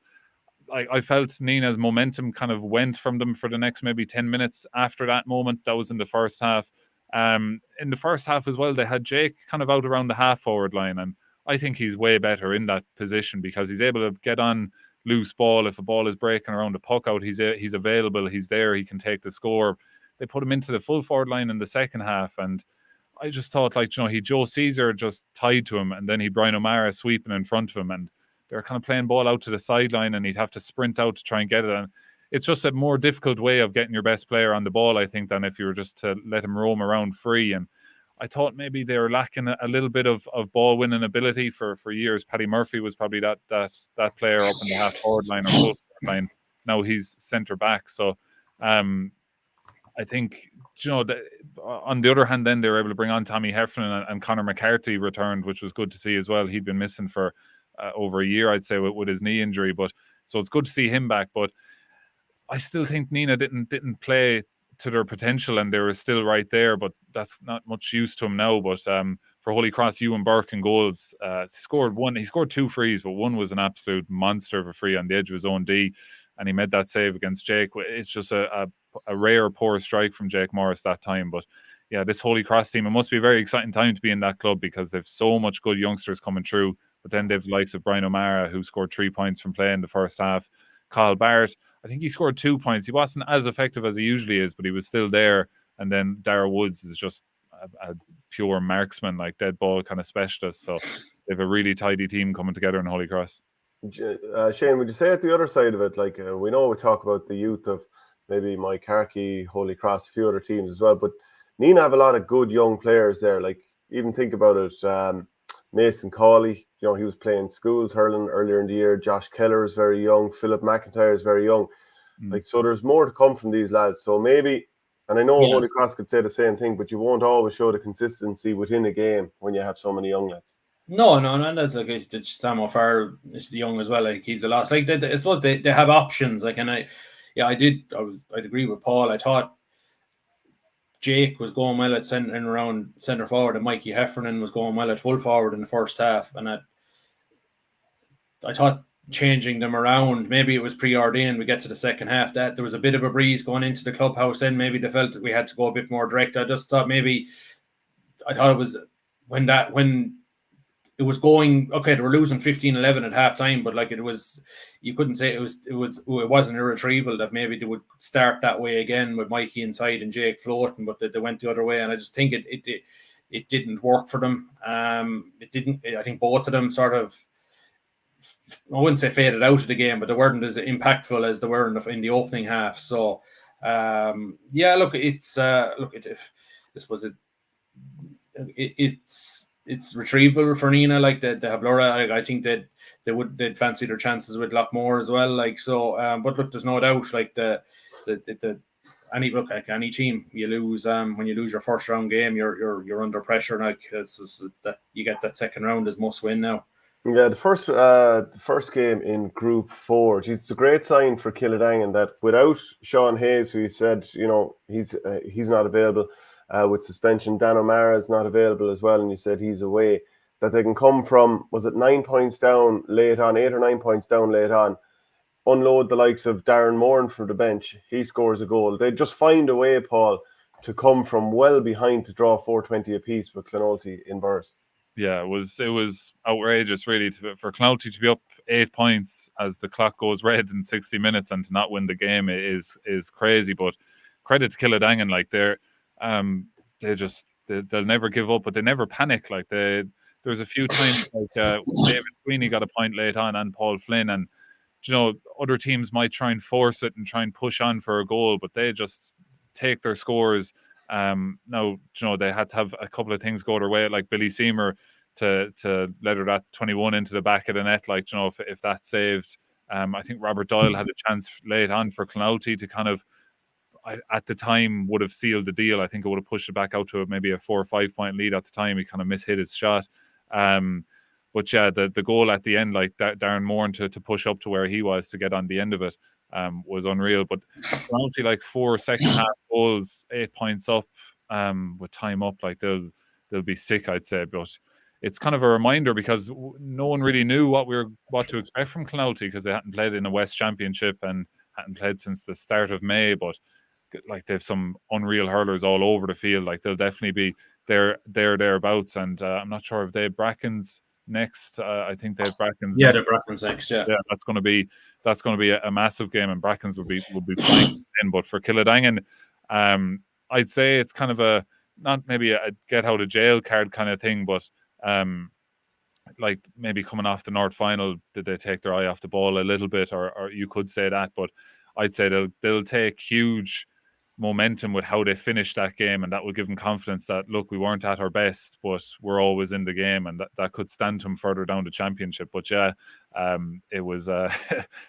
I felt Nenagh's momentum kind of went from them for the next maybe 10 minutes after that moment. That was in the first half. In the first half as well, they had Jake kind of out around the half forward line, and I think he's way better in that position because he's able to get on loose ball. If a ball is breaking around the puck out, he's available, he's there, he can take the score. They put him into the full forward line in the second half, and I just thought, like, you know, Joe Caesar just tied to him, and then Brian O'Mara sweeping in front of him, and they're kind of playing ball out to the sideline, and he'd have to sprint out to try and get it. And it's just a more difficult way of getting your best player on the ball, I think, than if you were just to let him roam around free. And I thought maybe they were lacking a little bit of ball winning ability for years. Paddy Murphy was probably that player up in the half forward line or full forward line. Now he's centre back. So I think, on the other hand, then they were able to bring on Tommy Heffernan, and Conor McCarthy returned, which was good to see as well. He'd been missing for over a year, I'd say, with his knee injury. But so it's good to see him back. But I still think Nenagh didn't play to their potential, and they were still right there. But that's not much use to him now. But for Holycross, Ewan Burke in goals, he scored 2 frees, but one was an absolute monster of a free on the edge of his own D, and he made that save against Jake. It's just a rare poor strike from Jake Morris that time. But yeah, this Holycross team, it must be a very exciting time to be in that club, because they've so much good youngsters coming through. But then they've the likes of Brian O'Mara, who scored 3 points from play in the first half. Carl Barrett, I think he scored 2 points. He wasn't as effective as he usually is, but he was still there. And then Dara Woods is just a pure marksman, like dead ball kind of specialist. So they have a really tidy team coming together in Holycross. Shane, would you say at the other side of it, like we know we talk about the youth of maybe Moycarkey, Holycross, a few other teams as well, but Nenagh have a lot of good young players there. Like, even think about it, Mason Cawley, he was playing schools hurling earlier in the year. Josh Keller is very young. Philip McIntyre is very young. So there's more to come from these lads. So maybe, and I know Holycross could say the same thing, but you won't always show the consistency within a game when you have so many young lads. No, that's like Sam O'Farrell is the young as well. Like, he's a lot. Like, I suppose they have options. Like, and I'd agree with Paul. I thought Jake was going well at centre forward, and Mikey Heffernan was going well at full forward in the first half. And I thought changing them around, maybe it was preordained. We get to the second half that there was a bit of a breeze going into the clubhouse, and maybe they felt that we had to go a bit more direct. I just thought I thought it was when it was going, okay, they were losing 15-11 at halftime, but like, it was, you couldn't say it wasn't a retrieval, that maybe they would start that way again with Mikey inside and Jake floating, but they went the other way. And I just think it didn't work for them. It didn't. I think both of them sort of, I wouldn't say faded out of the game, but they weren't as impactful as they were in the opening half. So it's retrieval for Nenagh. Like, they have Laura. I think they'd fancy their chances with Loughmore as well. Like, so, but look, there's no doubt. Like, any team, you lose when you lose your first round game, you're under pressure. Like, it's just that you get that second round as must win now. Yeah, the first game in Group 4. It's a great sign for Kiladangan that without Sean Hayes, who said he's not available with suspension, Dan O'Mara is not available as well, and you said he's away, that they can come from, was it 9 points down late on, 8 or 9 points down late on, unload the likes of Darren Moran from the bench, he scores a goal. They just find a way, Paul, to come from well behind to draw 4-20 apiece with Clonoulty in Borris. Yeah, it was outrageous, really, for Clonoulty to be up 8 points as the clock goes red in 60 minutes and to not win the game is crazy. But credit to Kiladangan, like they'll never give up, but they never panic. Like, there was a few times like David Sweeney got a point late on, and Paul Flynn, and other teams might try and force it and try and push on for a goal, but they just take their scores. Now, they had to have a couple of things go their way, like Billy Seymour to letter that 21 into the back of the net. Like, if that saved, I think Robert Doyle had a chance late on for Clonoulty to kind of, at the time, would have sealed the deal. I think it would have pushed it back out to maybe a 4 or 5 point lead at the time. He kind of mishit his shot. But yeah, the goal at the end, like Darren Moran to push up to where he was to get on the end of it, was unreal. But Clonoulty, like 4 second half goals, 8 points up, with time up, like they'll be sick, I'd say. But it's kind of a reminder, because no one really knew what to expect from Clonoulty, because they hadn't played in a West Championship and hadn't played since the start of May. But like, they've some unreal hurlers all over the field. Like, they'll definitely be thereabouts. And I'm not sure if they have Brackens next. I think they have Brackens. Yeah, next. the Brackens next. Yeah, that's going to be a massive game, and Brackens will be flying in. But for Kiladangan, I'd say it's kind of not maybe a get out of jail card kind of thing, but like maybe coming off the North final, did they take their eye off the ball a little bit, or you could say that, but I'd say they'll take huge momentum with how they finished that game, and that will give them confidence that, look, we weren't at our best, but we're always in the game, and that could stand them further down the championship. But yeah, it was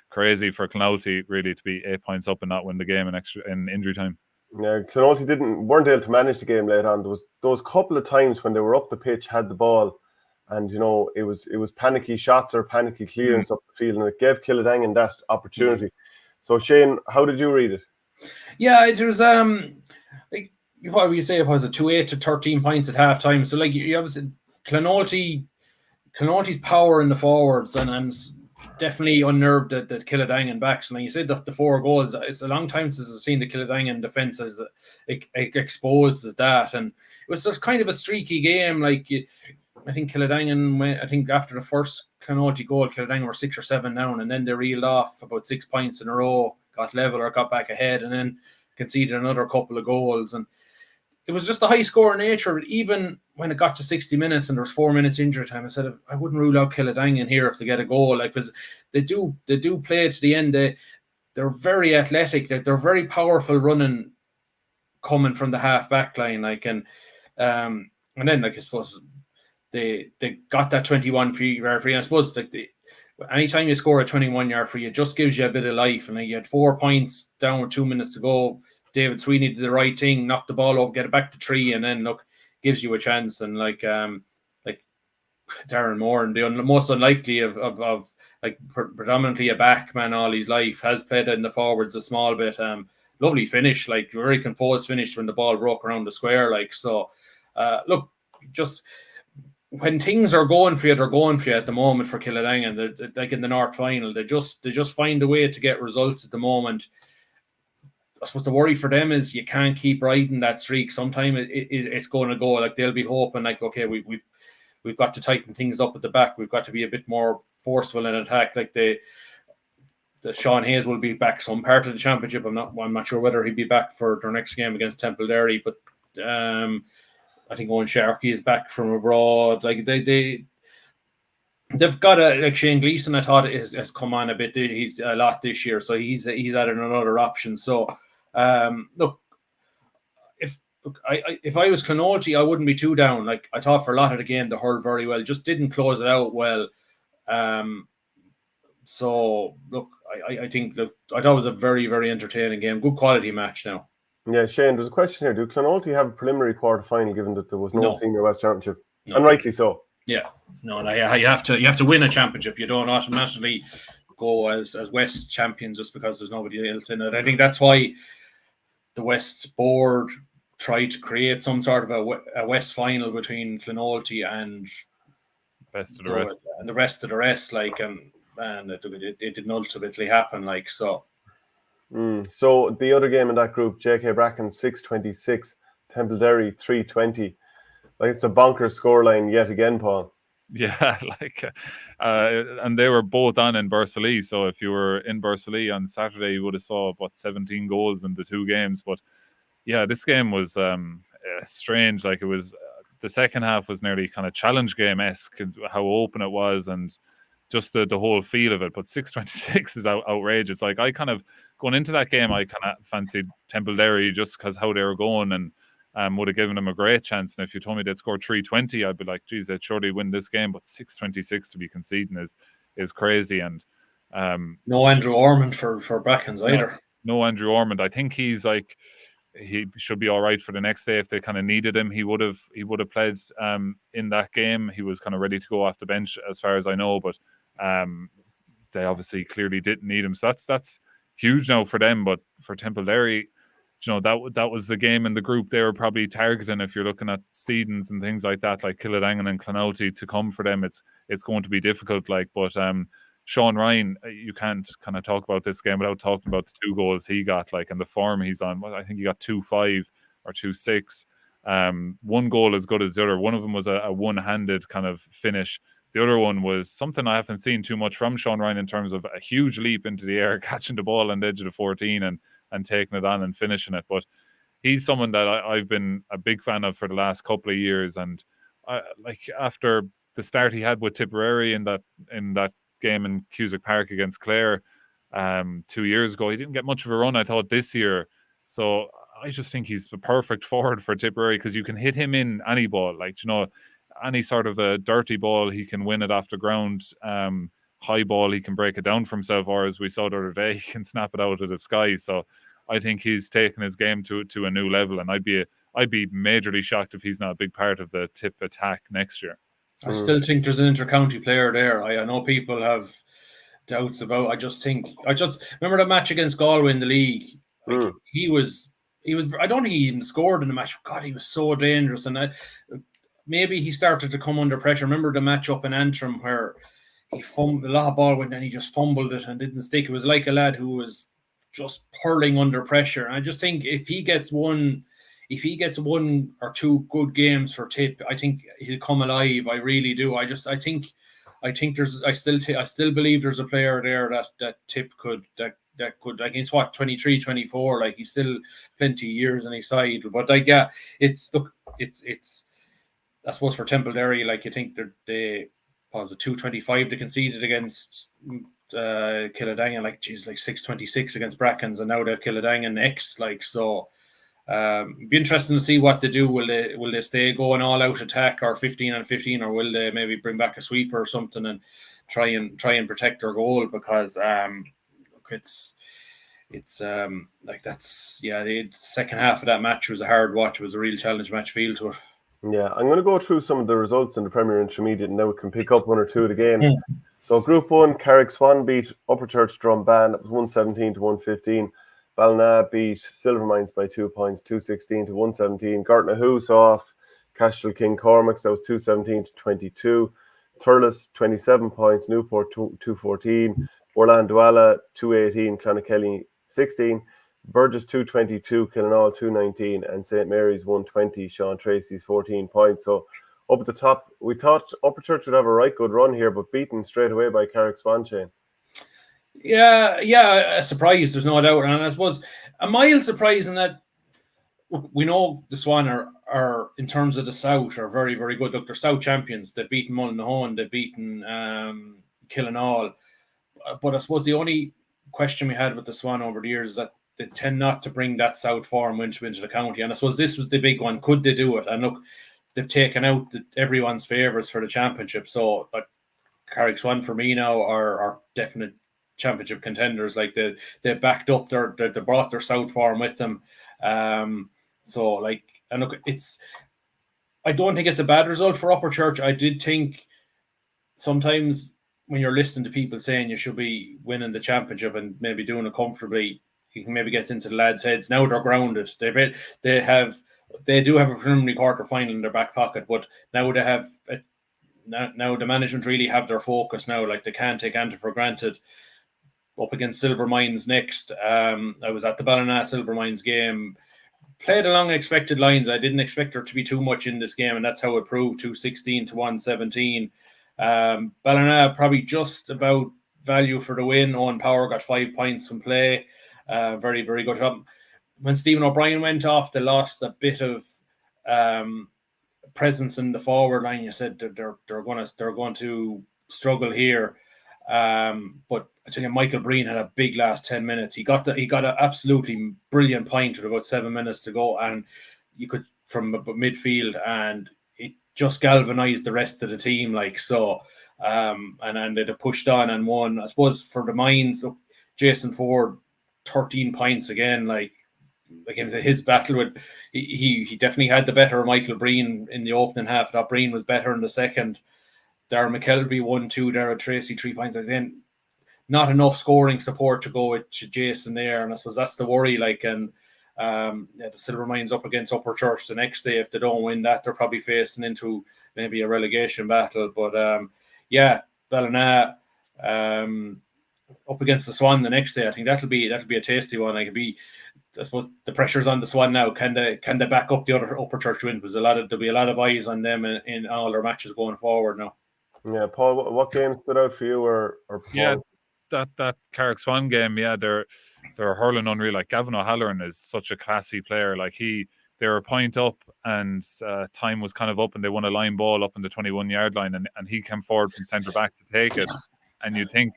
crazy for Clonoulty really to be 8 points up and not win the game in injury time. Yeah, Clonoulty weren't able to manage the game later on. There was those couple of times when they were up the pitch, had the ball, and you know it was panicky shots or panicky clearance up the field, and it gave Kiladangan that opportunity. So Shane, how did you read it? Yeah, it was like what would you say? It was a 2-8 to 13 points at half time. So like you obviously Clonoulty's power in the forwards and definitely unnerved the Kiladangan backs. And like you said, the 4 goals. It's a long time since I've seen the Kiladangan defense as exposed as that, and it was just kind of a streaky game. Like I think Kiladangan went. I think after the first Clonoulty goal, Kiladangan were 6 or 7 down, and then they reeled off about 6 points in a row, got level or got back ahead, and then conceded another couple of goals. And it was just the high score nature. Even when it got to 60 minutes and there was 4 minutes injury time, I said I wouldn't rule out Kiladangan here if they get a goal, like, because they do play to the end. They're very athletic. They're very powerful running, coming from the half back line, like, and then like I suppose they got that 21-yard free. And I suppose like anytime you score a 21-yard free, it just gives you a bit of life. And like, you had 4 points down with 2 minutes to go. David Sweeney did the right thing, knocked the ball over, get it back to 3, and then look, gives you a chance. And like Darren Moore, and the most unlikely of like predominantly a back man all his life, has played in the forwards a small bit. Lovely finish, like very composed finish when the ball broke around the square. Like, so look, just when things are going for you, they're going for you at the moment for Kiladangan. They're like in the North final, they just find a way to get results at the moment. I suppose the worry for them is you can't keep riding that streak. Sometime it's going to go. Like, they'll be hoping like, okay, we've got to tighten things up at the back. We've got to be a bit more forceful in attack. Like the Sean Hayes will be back some part of the championship. I'm not sure whether he'll be back for their next game against Temple-Derry, but I think Owen Sharkey is back from abroad. Like they've got like Shane Gleeson, I thought has come on a bit. He's a lot this year, so he's added another option. So look, if I was Clonoulty, I wouldn't be too down. Like, I thought for a lot of the game they hurled very well, just didn't close it out well. So look, I think I thought it was a very, very entertaining game, good quality match now. Yeah, Shane, there's a question here. Do Clonoulty have a preliminary quarter-final, given that there was no Senior West Championship? No. And rightly so. Yeah, no, you have to win a championship. You don't automatically go as West champions just because there's nobody else in it. I think that's why the West board tried to create some sort of a West final between Clonoulty and the rest of the rest, like, and it didn't ultimately happen, like, so. So the other game in that group, JK Brackens 626, Temple-Derry 320. Like, it's a bonkers scoreline yet again, Paul. Yeah, like, and they were both on in Borris-Ileigh. So if you were in Borris-Ileigh on Saturday, you would have saw about 17 goals in the 2 games. But yeah, this game was strange. Like, it was the second half was nearly kind of challenge game-esque, how open it was, and just the whole feel of it. But 626 is outrageous. Like, I kind of, going into that game, I kind of fancied Temple-Derry just because how they were going, and would have given them a great chance. And if you told me they'd score 320, I'd be like, geez, they'd surely win this game. But 626 to be conceding is crazy. And no Andrew Ormond for Brackens either. No Andrew Ormond. I think he's like, he should be all right for the next day if they kind of needed him. He would have played in that game. He was kind of ready to go off the bench, as far as I know. But they obviously clearly didn't need him. So that's huge now for them. But for Temple-Derry, you know, that was the game in the group they were probably targeting. If you're looking at seedings and things like that, like Kiladangan and Clonoulty, to come for them, it's going to be difficult. Like, but Sean Ryan, you can't kind of talk about this game without talking about the 2 goals he got, like, and the form he's on. I think he got 2-5 or 2-6. One goal as good as the other. One of them was a one-handed kind of finish. The other one was something I haven't seen too much from Sean Ryan, in terms of a huge leap into the air, catching the ball on the edge of the 14 and taking it on and finishing it. But he's someone that I've been a big fan of for the last couple of years. And like, after the start he had with Tipperary in that game in Cusack Park against Clare 2 years ago. He didn't get much of a run, I thought, this year. So I just think he's the perfect forward for Tipperary, because you can hit him in any ball. Like, you know, any sort of a dirty ball, he can win it off the ground. High ball, he can break it down for himself, or as we saw the other day, he can snap it out of the sky. So I think he's taken his game to a new level, and I'd be majorly shocked if he's not a big part of the Tip attack next year. I still think there's an inter-county player there. I know people have doubts about. I just remember that match against Galway in the league. Like, he was. I don't think he even scored in the match. God, he was so dangerous, and maybe he started to come under pressure. Remember the match up in Antrim where he fumbled, a lot of ball went and he just fumbled it and didn't stick. It was like a lad who was just hurling under pressure. And I just think if he gets one or two good games for Tip, I think he'll come alive. I really do. I still believe there's a player there that Tip could like, it's 23, 24, like he's still plenty of years on his side. But like, yeah, it's I suppose for Templederry, like, you think they was it 225 they conceded against Kiladangan, like, geez, like 626 against Brackens, and now they've Kiladangan next, like, so it'd be interesting to see what they do. Will they stay going all out attack or 15 on 15, or will they maybe bring back a sweeper or something and try and protect their goal? Because it's like, that's, yeah, the second half of that match was a hard watch. It was a real challenge match feel to it. Yeah, I'm going to go through some of the results in the Premier Intermediate, and now we can pick up one or two of the games. So Group 1, Carrick-Swan beat Upperchurch Drumban. It was 117 to 115. Ballina beat Silvermines by 2 points, 216 to 117. Gartnahoe saw off Cashel King Cormacs. That was 217 to 22. Thurles 27 points, Newport 214. Orland Douala 218, Clonakilty 16. Burgess 222, Killanall 219, and St. Mary's 120. Sean Tracy's 14 points. So up at the top, we thought Upperchurch would have a right good run here, but beaten straight away by Carrick-Swan, Shane. Yeah, a surprise, there's no doubt. And I suppose a mild surprise in that we know the Swan are in terms of the South, are very, very good. Look, they're South champions. They've beaten Mullinahone, they've beaten Killanall. But I suppose the only question we had with the Swan over the years is that they tend not to bring that South form into the county. And I suppose this was the big one. Could they do it? And look, they've taken out everyone's favourites for the championship. So Carrick-Swan, for me now, are definite championship contenders. Like, they've backed up they brought their South form with them. So, like, and look, I don't think it's a bad result for Upperchurch. I did think sometimes when you're listening to people saying you should be winning the championship and maybe doing it comfortably, you can maybe get into the lads' heads. Now they're grounded. They do have a preliminary quarter final in their back pocket, but now they have now the management really have their focus now. Like, they can't take anything for granted. Up against Silvermines next. I was at the Ballina Silvermines game. Played along expected lines. I didn't expect there to be too much in this game, and that's how it proved. 216 to 117. Ballina probably just about value for the win. Owen Power got 5 points from play. Very, very good job. When Stephen O'Brien went off, they lost a bit of presence in the forward line. You said they're going to struggle here. But I tell you, Michael Breen had a big last 10 minutes. He got an absolutely brilliant point with about 7 minutes to go, and you could from midfield, and it just galvanized the rest of the team. Like, so, and they pushed on and won. I suppose for the Mines, Jason Ford, 13 points again. Like his battle with he definitely had the better of Michael Breen in the opening half. That Breen was better in the second. Darren McKelvey 1-2, Darragh Tracy 3 points. Again, not enough scoring support to go with Jason there, and I suppose that's the worry. Like, and the Silvermines up against Upperchurch the next day. If they don't win that, they're probably facing into maybe a relegation battle. But Ballina up against the Swan the next day. I think that'll be a tasty one. Like, I suppose the pressure's on the Swan now. Can they back up the other Upperchurch win? Because there'll be a lot of eyes on them in all their matches going forward now. Yeah, Paul, what game stood out for you, or Paul? Yeah, that Carrick-Swan game. Yeah, they're hurling unreal. Like, Gavin O'Halloran is such a classy player. Like, he they were a point up, and time was kind of up, and they won a line ball up on the 21-yard line, and he came forward from centre back to take it. And you'd think,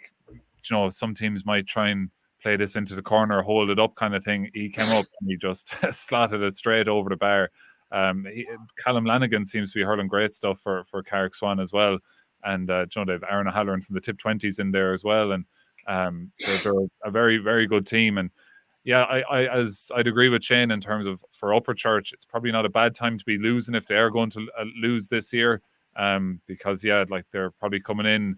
some teams might try and play this into the corner, hold it up kind of thing. He came up and he just slotted it straight over the bar. Callum Lanigan seems to be hurling great stuff for Carrick Swan as well. And they've Aaron O'Halloran from the Tip 20s in there as well. And they're a very, very good team. And yeah, I'd agree with Shane in terms of for Upperchurch, it's probably not a bad time to be losing if they are going to lose this year. Because they're probably coming in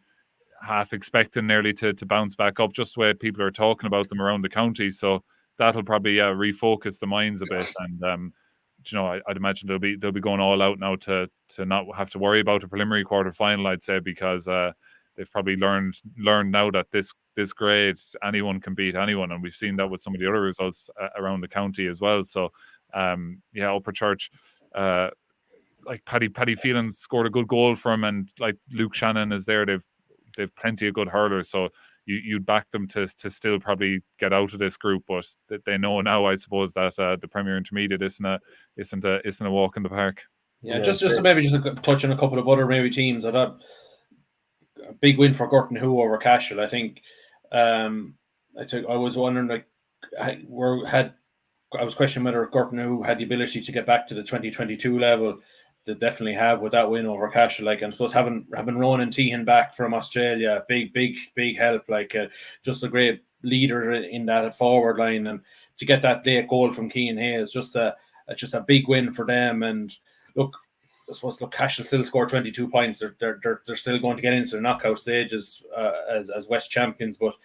half expecting nearly to bounce back up, just the way people are talking about them around the county. So that'll probably refocus the minds a bit. And I'd imagine they'll be going all out now to not have to worry about a preliminary quarter final, I'd say, because they've probably learned now that this grade anyone can beat anyone, and we've seen that with some of the other results around the county as well. So Upperchurch, Paddy Phelan scored a good goal for him, and like Luke Shannon is there. They've plenty of good hurlers, so you'd back them to still probably get out of this group, but they know now, I suppose, that the Premier Intermediate isn't a walk in the park. Yeah, just to touch on a couple of other maybe teams. I thought a big win for Gorton Who over Cashel. I think I was wondering I was questioning whether Gorton Who had the ability to get back to the 2022 level. They definitely have with that win over Cashel. And I suppose having Ronan Tehan back from Australia, big help. Just a great leader in that forward line, and to get that late goal from Cian Hayes, just a big win for them. And look, I suppose Cashel still scored 22 points. They're still going to get into the knockout stages as West champions, but.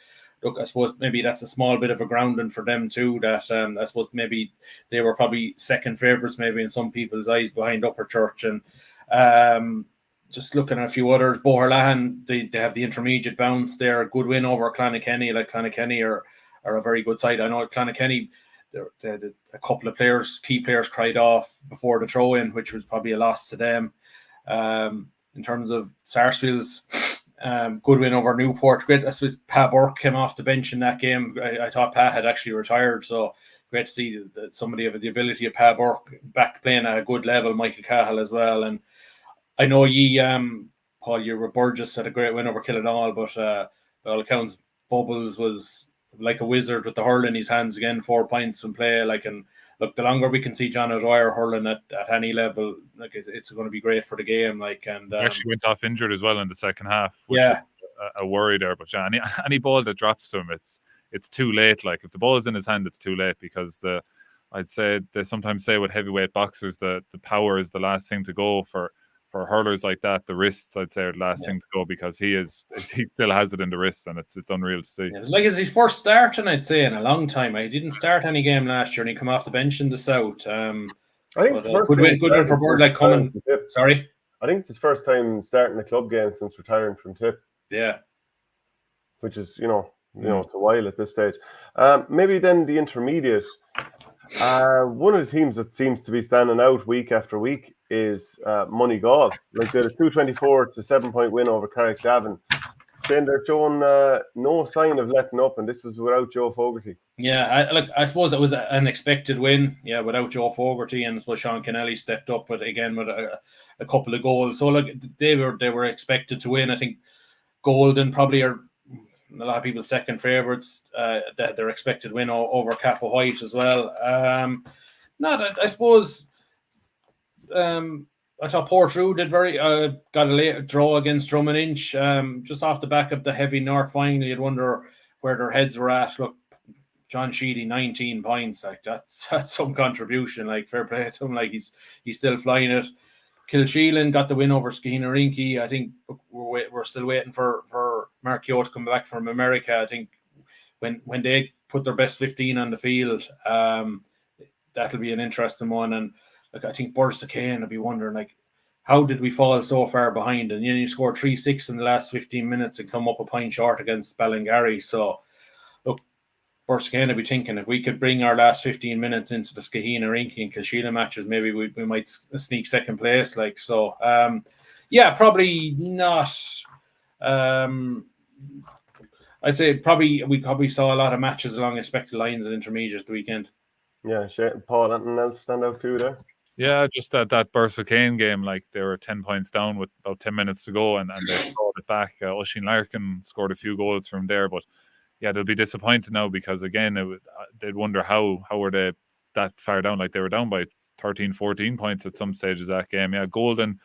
Look, I suppose maybe that's a small bit of a grounding for them too, that I suppose maybe they were probably second favourites maybe in some people's eyes behind Upperchurch. And just looking at a few others, Boherlahan, they have the intermediate bounce there, a good win over Clonakilty. Clonakilty are a very good side. I know Clonakilty, they had a couple of key players cried off before the throw-in, which was probably a loss to them. In terms of Sarsfields, good win over Newport. Great. I suppose Pa Burke came off the bench in that game. I thought Pa had actually retired, so great to see that somebody of the ability of Pa Burke back playing at a good level. Michael Cahill as well, and I know Paul, you were Burgess had a great win over Kiladangan, but by all accounts, Bubbles was like a wizard with the hurl in his hands again. 4 points in play. And look, the longer we can see John O'Dwyer hurling at any level, it's going to be great for the game. And he actually went off injured as well in the second half, which is a worry there. But any ball that drops to him, it's too late. If the ball is in his hand, it's too late, because I'd say they sometimes say with heavyweight boxers the power is the last thing to go. For hurlers like that, the wrists, I'd say, are the last thing to go, because he still has it in the wrists, and it's unreal to see. It was it's his first start, and I'd say in a long time. He didn't start any game last year, and he come off the bench in the South. I think it's good win for Bird coming. Sorry, I think it's his first time starting a club game since retiring from Tip. Yeah, which is it's a while at this stage. Maybe then the intermediate. One of the teams that seems to be standing out week after week is Moneygall. They had a 224 to 7-point win over Carrickgavin. Shane, they're showing no sign of letting up, and this was without Joe Fogarty. Yeah, I suppose it was an expected win. Yeah, without Joe Fogarty, and I suppose Sean Kennelly stepped up, but again with a couple of goals. So they were expected to win. I think Golden probably are a lot of people's second favourites. That their expected win over Capo White as well. I suppose. I thought Portrue did got a late draw against Drom-Inch, just off the back of the heavy North final. You'd wonder where their heads were at. Look, John Sheedy, 19 points. That's some contribution. Fair play to him. He's still flying it. Kilsheelan got the win over Skeheenarinky. I think we're still waiting for Mark Yo to come back from America. I think when they put their best 15 on the field, that'll be an interesting one. And I think Borris-Ileigh will be wondering, how did we fall so far behind? And you score 3-6 in the last 15 minutes and come up a point short against Ballingarry. So, look, Borris-Ileigh will be thinking, if we could bring our last 15 minutes into the Skeheenarinky and Kilsheelan matches, maybe we might sneak second place. Probably not. I'd say we probably saw a lot of matches along expected lines and intermediate the weekend. Yeah, Shane, Paul, anything else stand out for you there? Yeah, just that Borris-Ileigh game, like they were 10 points down with about 10 minutes to go, and they scored it back. Oisin Larkin scored a few goals from there, but yeah, they'll be disappointed now because again, they'd wonder how were they that far down. Like they were down by 13, 14 points at some stages of that game. Yeah, Golden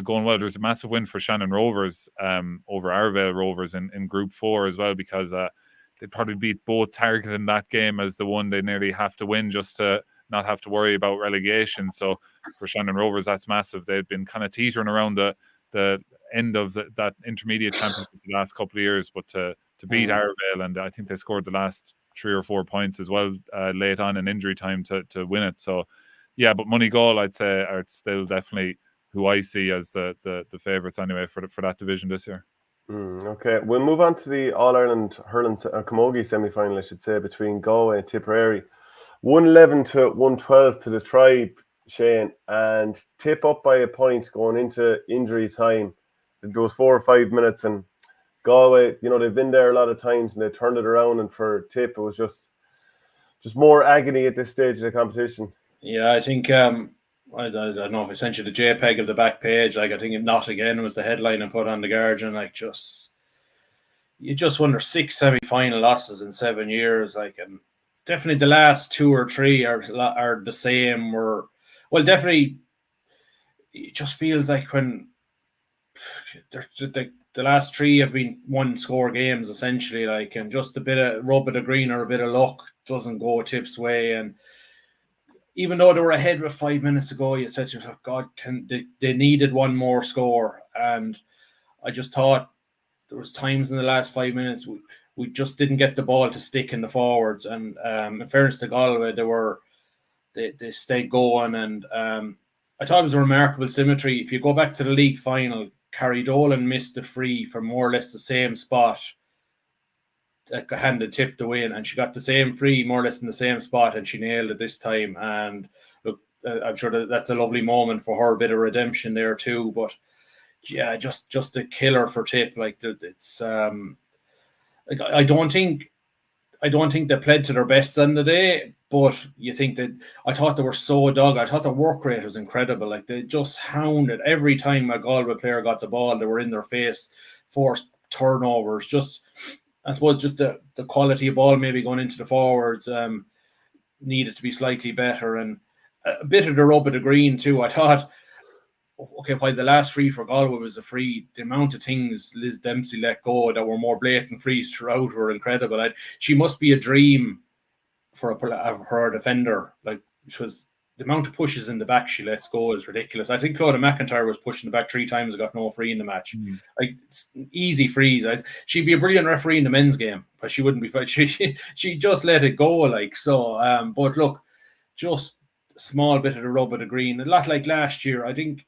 going well. There's a massive win for Shannon Rovers over Arvale Rovers in Group 4 as well, because they'd probably beat both Target in that game as the one they nearly have to win just to not have to worry about relegation. So for Shannon Rovers, that's massive. They've been kind of teetering around the end of that intermediate championship the last couple of years, but to beat Arvale, and I think they scored the last 3 or 4 points as well late on in injury time to win it. So yeah, but Moneygall, I'd say, are still definitely who I see as the favourites anyway for that division this year. Okay, we'll move on to the All-Ireland Hurling Camogie semi-final, I should say, between Galway and Tipperary. 111 to 112 to the Tribe, Shane, and Tip up by a point going into injury time. It goes 4 or 5 minutes, and Galway, they've been there a lot of times and they turned it around, and for Tip, it was just more agony at this stage of the competition. Yeah, I think I don't know if I sent you the JPEG of the back page. Like, I think Not Again was the headline I put on the Guardian. Like, you just wonder 6 semi-final losses in 7 years. Like, and definitely the last 2 or 3 are the same. Well, definitely, it just feels like when the last 3 have been 1-score games essentially. Like, and just a bit of rub of the green or a bit of luck doesn't go Tip's way. And even though they were ahead with 5 minutes ago, you said to yourself, God, they needed one more score. And I just thought there was times in the last 5 minutes we just didn't get the ball to stick in the forwards. And in fairness to Galway, they stayed going. And I thought it was a remarkable symmetry. If you go back to the league final, Carrie Dolan missed the free from more or less the same spot that handed Tip the win, and she got the same free more or less in the same spot, and she nailed it this time. And look, I'm sure that's a lovely moment for her, a bit of redemption there too. But yeah, just a killer for Tip. Like, it's like, I don't think they played to their best on the day, but you think that I thought they were so dogged. I thought the work rate was incredible. Like, they just hounded every time a Galway player got the ball. They were in their face, forced turnovers. Just, I suppose, just the quality of ball maybe going into the forwards needed to be slightly better, and a bit of the rub of the green too. I thought, okay, while the last free for Galway was a free, the amount of things Liz Dempsey let go that were more blatant frees throughout were incredible. She must be a dream for a defender. Like, it was the amount of pushes in the back she lets go is ridiculous. I think Clodagh McIntyre was pushing the back 3 times and got no free in the match. Like, it's easy frees. She'd be a brilliant referee in the men's game, but she wouldn't be. She just let it go. Like, so. But look, just a small bit of the rub of the green. A lot like last year. I think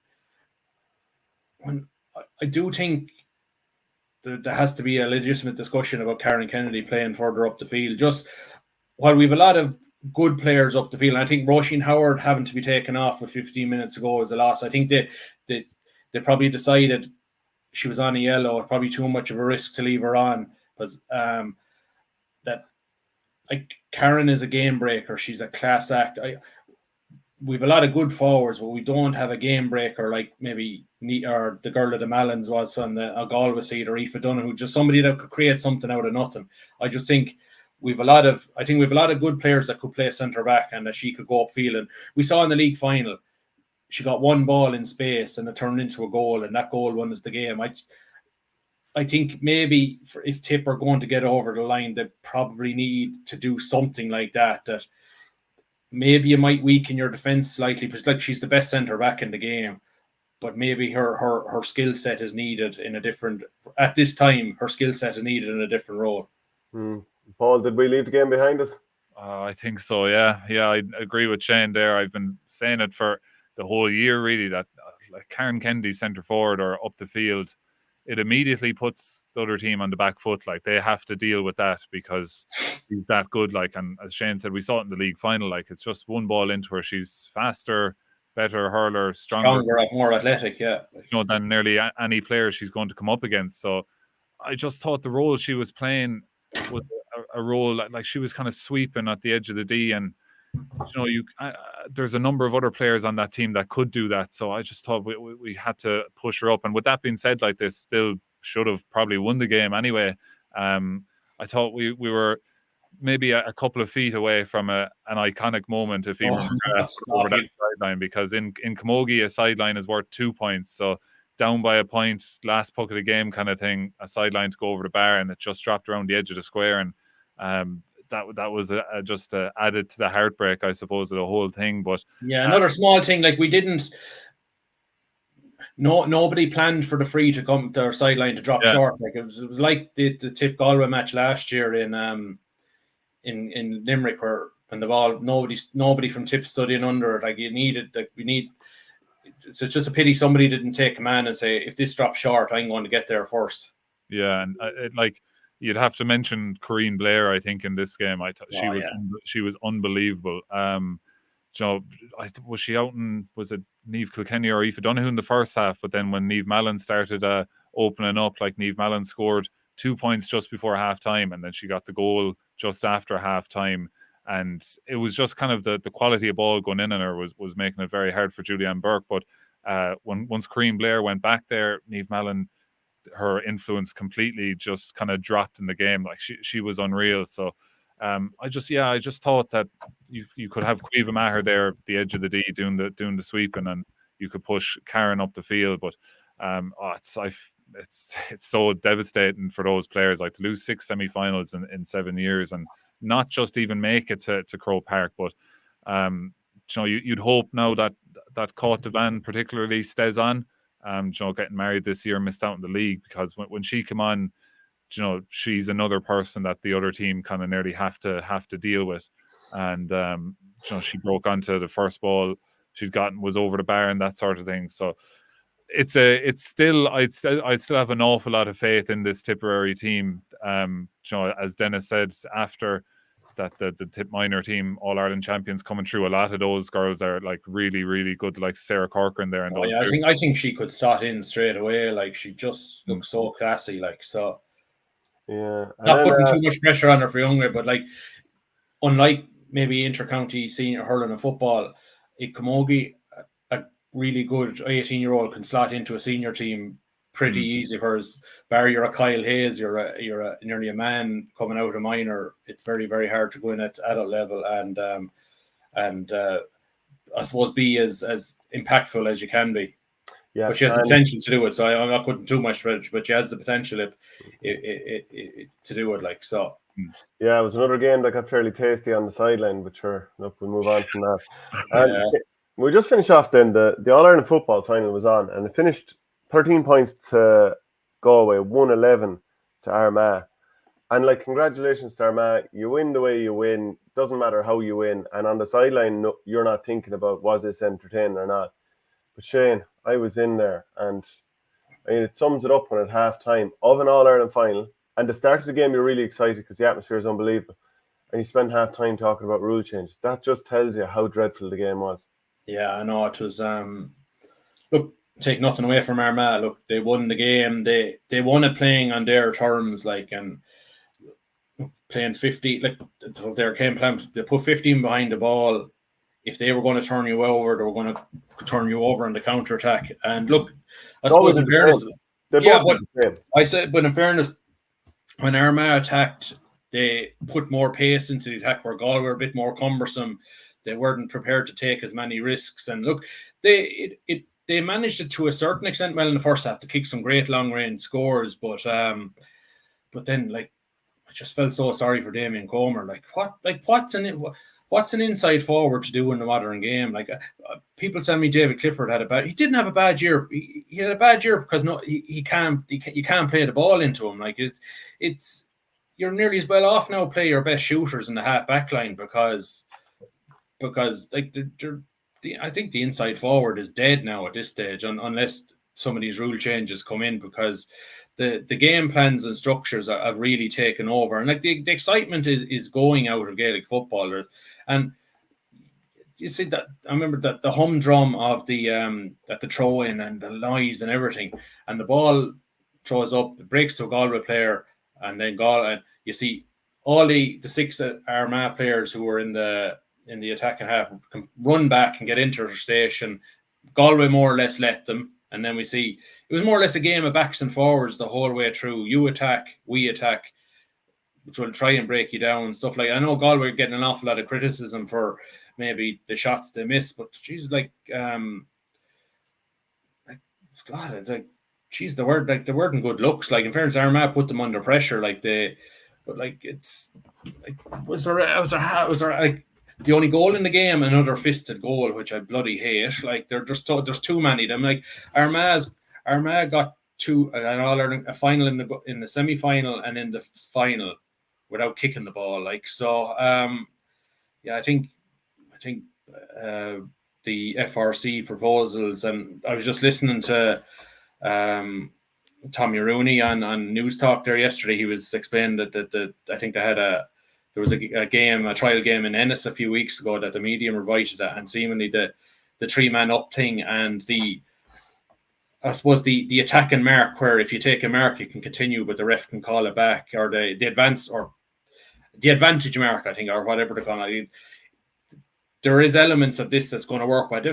I do think there has to be a legitimate discussion about Karen Kennedy playing further up the field. Just while we have a lot of good players up the field, and I think Roisin Howard having to be taken off with 15 minutes ago is a loss. I think they probably decided she was on a yellow, probably too much of a risk to leave her on, because that, like, Karen is a game breaker. She's a class act. We have a lot of good forwards, but we don't have a game breaker like maybe or the girl of the Mallons was on the Galway side, or Aoife Dunnan, who just somebody that could create something out of nothing. I just think we have a lot of good players that could play centre back and that she could go upfield. And we saw in the league final, she got one ball in space and it turned into a goal, and that goal won us the game. I think maybe if Tip are going to get over the line, they probably need to do something like that. That maybe you might weaken your defence slightly, because, like, she's the best centre back in the game, but maybe her skill set is needed in a different. At this time, her skill set is needed in a different role. Paul, did we leave the game behind us? I think so. Yeah, I agree with Shane there. I've been saying it for the whole year, really, that like Karen Kennedy centre forward or up the field, it immediately puts the other team on the back foot. Like, they have to deal with that because he's that good. Like, and as Shane said, we saw it in the league final. Like, it's just one ball into her. She's faster, better hurler, stronger, more athletic, than nearly any player she's going to come up against. So I just thought the role she was playing was a role like she was kind of sweeping at the edge of the D, and there's a number of other players on that team that could do that. So I just thought we had to push her up. And with that being said, like, they still should have probably won the game anyway. I thought we were maybe a couple of feet away from an iconic moment, if even over that sideline, because in Camogie, a sideline is worth 2 points. So down by a point, last puck of the game kind of thing, a sideline to go over the bar, and it just dropped around the edge of the square. And that was just added to the heartbreak, I suppose, of the whole thing. But yeah, another small thing, like, we didn't. Nobody planned for the free to come to our sideline to drop short. Like, it was like the Tip Galway match last year in Limerick, where when the ball, nobody from Tip stood in under it. Like, it's just a pity somebody didn't take command and say, if this drops short, I'm going to get there first. Yeah, and you'd have to mention Corinne Blair, I think, in this game. I thought she was unbelievable. Was she out in, was it Niamh Kilkenny or Aoife Donoghue in the first half? But then when Niamh Mallon started opening up, like, Niamh Mallon scored 2 points just before half time, and then she got the goal just after half time. And it was just kind of the quality of ball going in on her was making it very hard for Julianne Burke. But once Corinne Blair went back there, Niamh Mallon, her influence completely just kind of dropped in the game. Like, she was unreal. So I just thought that you could have Caoimhe Maher there at the edge of the D doing the sweeping, and you could push Karen up the field. But it's so devastating for those players, like, to lose 6 semi-finals in 7 years and not just even make it to Croke Park. But you'd hope now that Caught Devan particularly stays on. Getting married this year, missed out in the league, because when she came on, she's another person that the other team kind of nearly have to deal with. And she broke onto the first ball she'd gotten, was over the bar and that sort of thing. So it's still, I'd still have an awful lot of faith in this Tipperary team. As Dennis said, after that, the Tip minor team All-Ireland champions coming through, a lot of those girls are, like, really, really good, like Sarah Corcoran there. And I think she could slot in straight away. Like, she just looks so classy. Like, so. Yeah. Not putting too much pressure on her for younger, but, like, unlike maybe inter-county senior hurling and football, in Camogie, a really good 18-year-old can slot into a senior team pretty easy. Whereas, barry you're a Kyle Hayes, you're nearly a man coming out of minor. It's very, very hard to go in at adult level and I suppose be as impactful as you can be. Yeah, but she has the potential to do it. So I'm not putting too much credit, but she has the potential to do it. Like, so. Yeah, it was another game that got fairly tasty on the sideline, but sure, look, we'll move on from that. And we just finished off then. The All-Ireland football final was on, and it finished 13 points to Galway, 1-11 to Armagh. And, like, congratulations to Armagh. You win the way you win. Doesn't matter how you win. And on the sideline, you're not thinking about, was this entertaining or not? But Shane, I was in there, and I mean, it sums it up when at half-time of an All-Ireland final. And the start of the game, you're really excited because the atmosphere is unbelievable. And you spend half-time talking about rule changes. That just tells you how dreadful the game was. Yeah, I know. It was, look, take nothing away from Armagh. Look, they won the game. They won it playing on their terms, like, and playing 50. Like, it was their game plan. They put 15 behind the ball. If they were going to turn you over, they were going to turn you over in the counter-attack. And look, I suppose in fairness, but in fairness, when Armagh attacked, they put more pace into the attack, where Galway were a bit more cumbersome. They weren't prepared to take as many risks. And look, they managed it to a certain extent well in the first half to kick some great long-range scores. But then, like, I just felt so sorry for Damien Comer. What's an inside forward to do in the modern game? Like, people tell me David Clifford he didn't have a bad year. He had a bad year because you can't play the ball into him. Like, it's you're nearly as well off now play your best shooters in the half back line because like I think the inside forward is dead now at this stage, unless some of these rule changes come in, because the game plans and structures have really taken over, and like the excitement is going out of Gaelic football. And you see that, I remember that the humdrum of the throw in and the noise and everything, and the ball throws up, it breaks to a Galway player, and then you see all the 6 Armagh players who were in the the attacking half, can run back and get into their station. Galway more or less let them, and then we see it was more or less a game of backs and forwards the whole way through. You attack, we attack, which will try and break you down and stuff like that. I know Galway are getting an awful lot of criticism for maybe the shots they miss, but she's God, it's like, she's the word and good looks. Like, in fairness, Armagh put them under pressure. But it's like, was there like the only goal in the game, another fisted goal, which I bloody hate. Like, there's too many of them. Like, Armagh got a final in the semi-final and in the final without kicking the ball. Like, so, yeah, I think the FRC proposals, and I was just listening to Tommy Rooney on News Talk there yesterday. He was explaining that I think there was a trial game in Ennis a few weeks ago that the medium invited that, and seemingly the 3-man up thing and I suppose the attack and mark, where if you take a mark, you can continue, but the ref can call it back, or the advance or the advantage mark, I think, or whatever they're calling it. There is elements of this that's going to work. But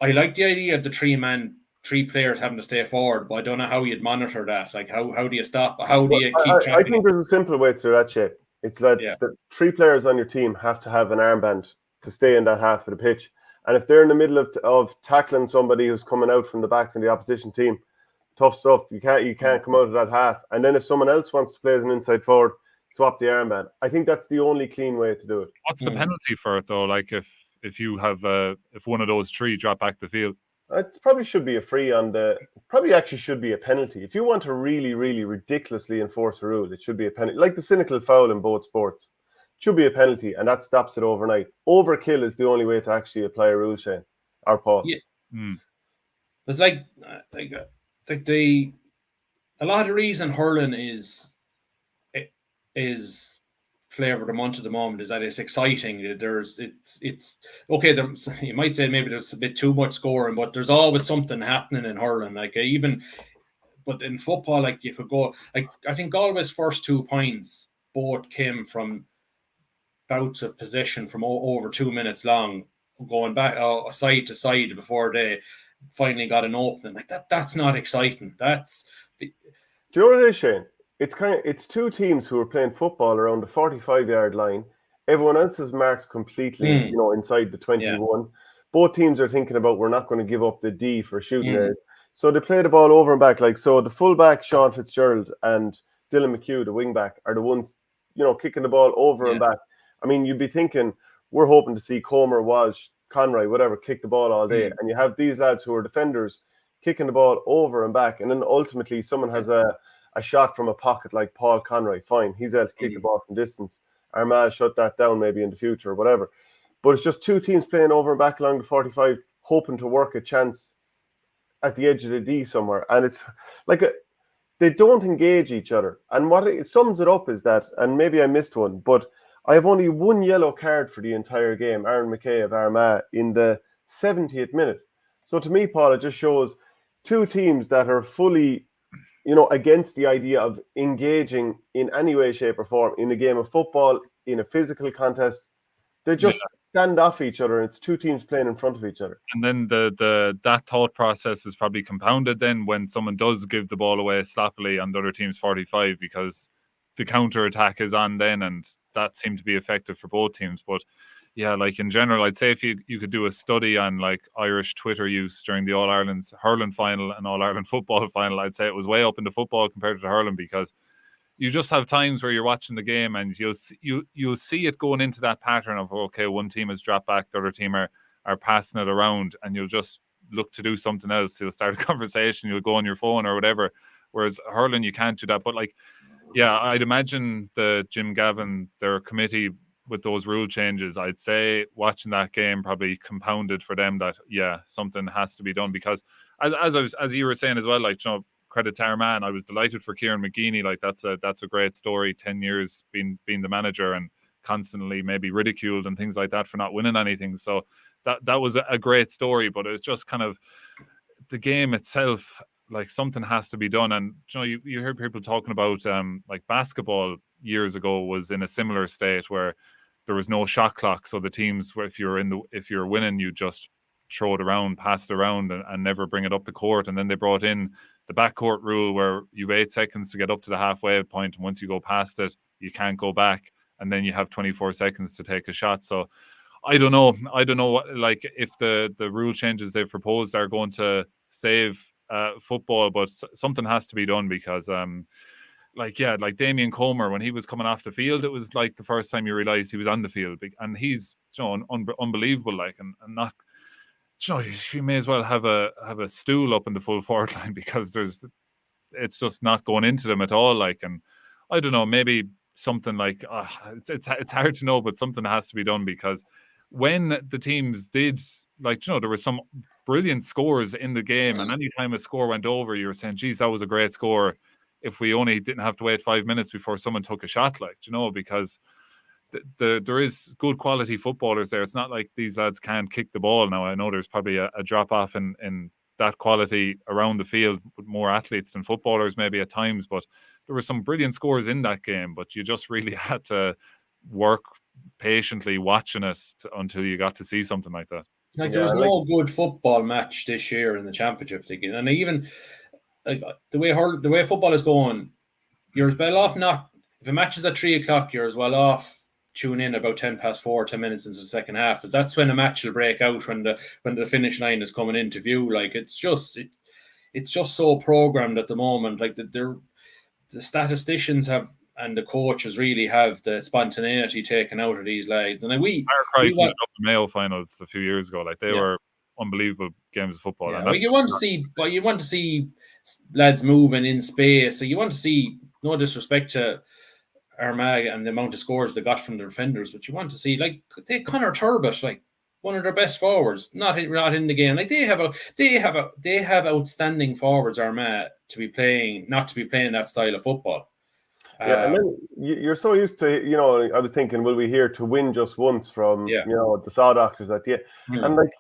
I like the idea of the 3 players having to stay forward, but I don't know how you'd monitor that. Like, how do you stop? How do you keep track? I think there's a simple way to do that shit. It's that the 3 players on your team have to have an armband to stay in that half of the pitch. And if they're in the middle of tackling somebody who's coming out from the backs in the opposition team, tough stuff. You can't come out of that half. And then if someone else wants to play as an inside forward, swap the armband. I think that's the only clean way to do it. What's the penalty for it though? Like, if you have if one of those 3 drop back the field, it probably should be a free on the. Probably actually should be a penalty. If you want to really, really ridiculously enforce a rule, it should be a penalty. Like the cynical foul in both sports, it should be a penalty, and that stops it overnight. Overkill is the only way to actually apply a rule, Shane or Paul. Yeah. It's like a lot of the reason hurling is flavour of the month at the moment is that it's exciting. It's okay. You might say maybe there's a bit too much scoring, but there's always something happening in hurling. Like, but in football, like, you could go, like, I think Galway's first 2 points both came from bouts of possession from over 2 minutes long, going back side to side before they finally got an opening. Like, that's not exciting. Do you know what it is, Shane? It's 2 teams who are playing football around the 45-yard line. Everyone else is marked completely, inside the 21. Yeah. Both teams are thinking about, we're not going to give up the D for shooting there. So they play the ball over and back. Like, so the fullback, Sean Fitzgerald, and Dylan McHugh, the wingback, are the ones, kicking the ball over and back. I mean, you'd be thinking, we're hoping to see Comer, Walsh, Conroy, whatever, kick the ball all day. And you have these lads who are defenders kicking the ball over and back. And then ultimately someone has a shot from a pocket like Paul Conroy. Fine, he's able to kick the ball from distance. Armagh shut that down maybe in the future or whatever. But it's just 2 teams playing over and back along the 45, hoping to work a chance at the edge of the D somewhere. And it's like they don't engage each other. And what it sums it up is that, and maybe I missed one, but I have only 1 yellow card for the entire game, Aaron McKay of Armagh, in the 70th minute. So to me, Paul, it just shows 2 teams that are fully, against the idea of engaging in any way, shape or form in a game of football, in a physical contest. They just stand off each other. It's 2 teams playing in front of each other. And then that thought process is probably compounded then when someone does give the ball away sloppily on the other team's 45, because the counter attack is on then, and that seemed to be effective for both teams. But yeah, like, in general, I'd say if you could do a study on like Irish Twitter use during the All-Ireland hurling final and All-Ireland football final, I'd say it was way up into football compared to hurling, because you just have times where you're watching the game and you'll see it going into that pattern of, okay, one team has dropped back, the other team are passing it around, and you'll just look to do something else. You'll start a conversation, you'll go on your phone or whatever. Whereas hurling, you can't do that. But like, yeah, I'd imagine the Jim Gavin, their committee, with those rule changes, I'd say watching that game probably compounded for them that, something has to be done. Because as you were saying as well, like, credit to our man, I was delighted for Kieran McGeeney. Like, that's a great story. 10 years being the manager and constantly maybe ridiculed and things like that for not winning anything. So that was a great story. But it's just kind of the game itself. Like, something has to be done. And you hear people talking about like basketball years ago was in a similar state where there was no shot clock, so the teams, if you're winning, you just throw it around, pass it around, and never bring it up the court. And then they brought in the backcourt rule where you have 8 seconds to get up to the halfway point, and once you go past it, you can't go back, and then you have 24 seconds to take a shot. So I don't know what, like, if the rule changes they've proposed are going to save football, but something has to be done, because like Damien Comer, when he was coming off the field, it was like the first time you realized he was on the field, and he's, you know, unbelievable, like, and not, you know, you may as well have a stool up in the full forward line, because it's just not going into them at all, like. And I don't know, maybe something like it's hard to know, but something has to be done, because when the teams did, like, you know, there were some brilliant scores in the game, and anytime a score went over, you were saying, geez, that was a great score, if we only didn't have to wait 5 minutes before someone took a shot, like, you know, because there is good quality footballers there. It's not like these lads can't kick the ball. Now, I know there's probably a drop off in that quality around the field with more athletes than footballers maybe at times, but there were some brilliant scores in that game, but you just really had to work patiently watching it until you got to see something like that. Like, there was no good football match this year in the championship again, and even like the way football is going, you're as well off not, if a match is at 3:00, you're as well off tune in about 4:10, 10 minutes into the second half, because that's when a match will break out, when the finish line is coming into view. Like, it's just so programmed at the moment. Like, the statisticians have, and the coaches really have the spontaneity taken out of these lads. And we from the Mayo finals a few years ago, like, they were unbelievable games of football. Yeah, and well, you want to see lads moving in space. So you want to see, no disrespect to Armagh and the amount of scores they got from the defenders, but you want to see, like, Conor Turbot, like, one of their best forwards, not in the game. Like, they have outstanding forwards, Armagh, not to be playing that style of football. Yeah, and then you're so used to, you know, I was thinking, will we hear to win just once from, you know, the Saw Doctors at the end? And, like,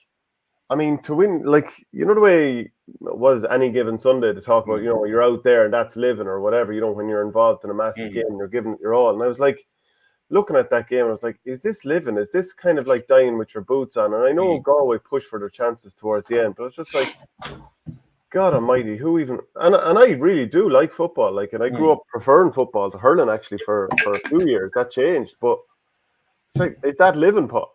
I mean, to win, like, you know, the way it was any given Sunday to talk about, you know, you're out there and that's living or whatever, you know, when you're involved in a massive game, you're giving it your all. And I was like, looking at that game, I was like, is this living? Is this kind of like dying with your boots on? And I know Galway pushed for their chances towards the end, but it's just like, God almighty, who even... And I really do like football, like, and I grew up preferring football to hurling, actually, for a few years. That changed, but it's like, is that living, Paul?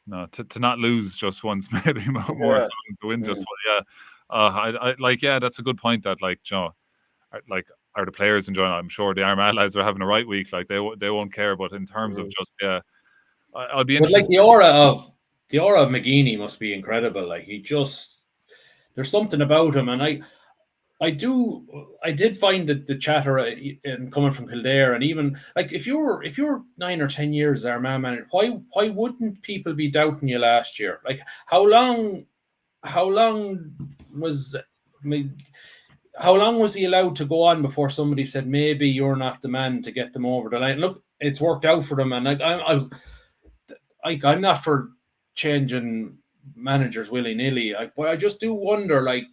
No, to not lose just once, maybe more so than to win just one. I like, that's a good point. That, like, you know, like, are the players enjoying it? I'm sure the Armagh lads are having a right week. Like, they won't care. But in terms of just I'll be interested. But, like, the aura of McGeeney must be incredible. Like, there's something about him, and I did find that the chatter and coming from Kildare, and even, like, if you're 9 or 10 years our man, why wouldn't people be doubting you last year? Like, how long was he allowed to go on before somebody said, maybe you're not the man to get them over the line? Look, it's worked out for them, and, like, I'm not for changing managers willy-nilly. But I just do wonder, like,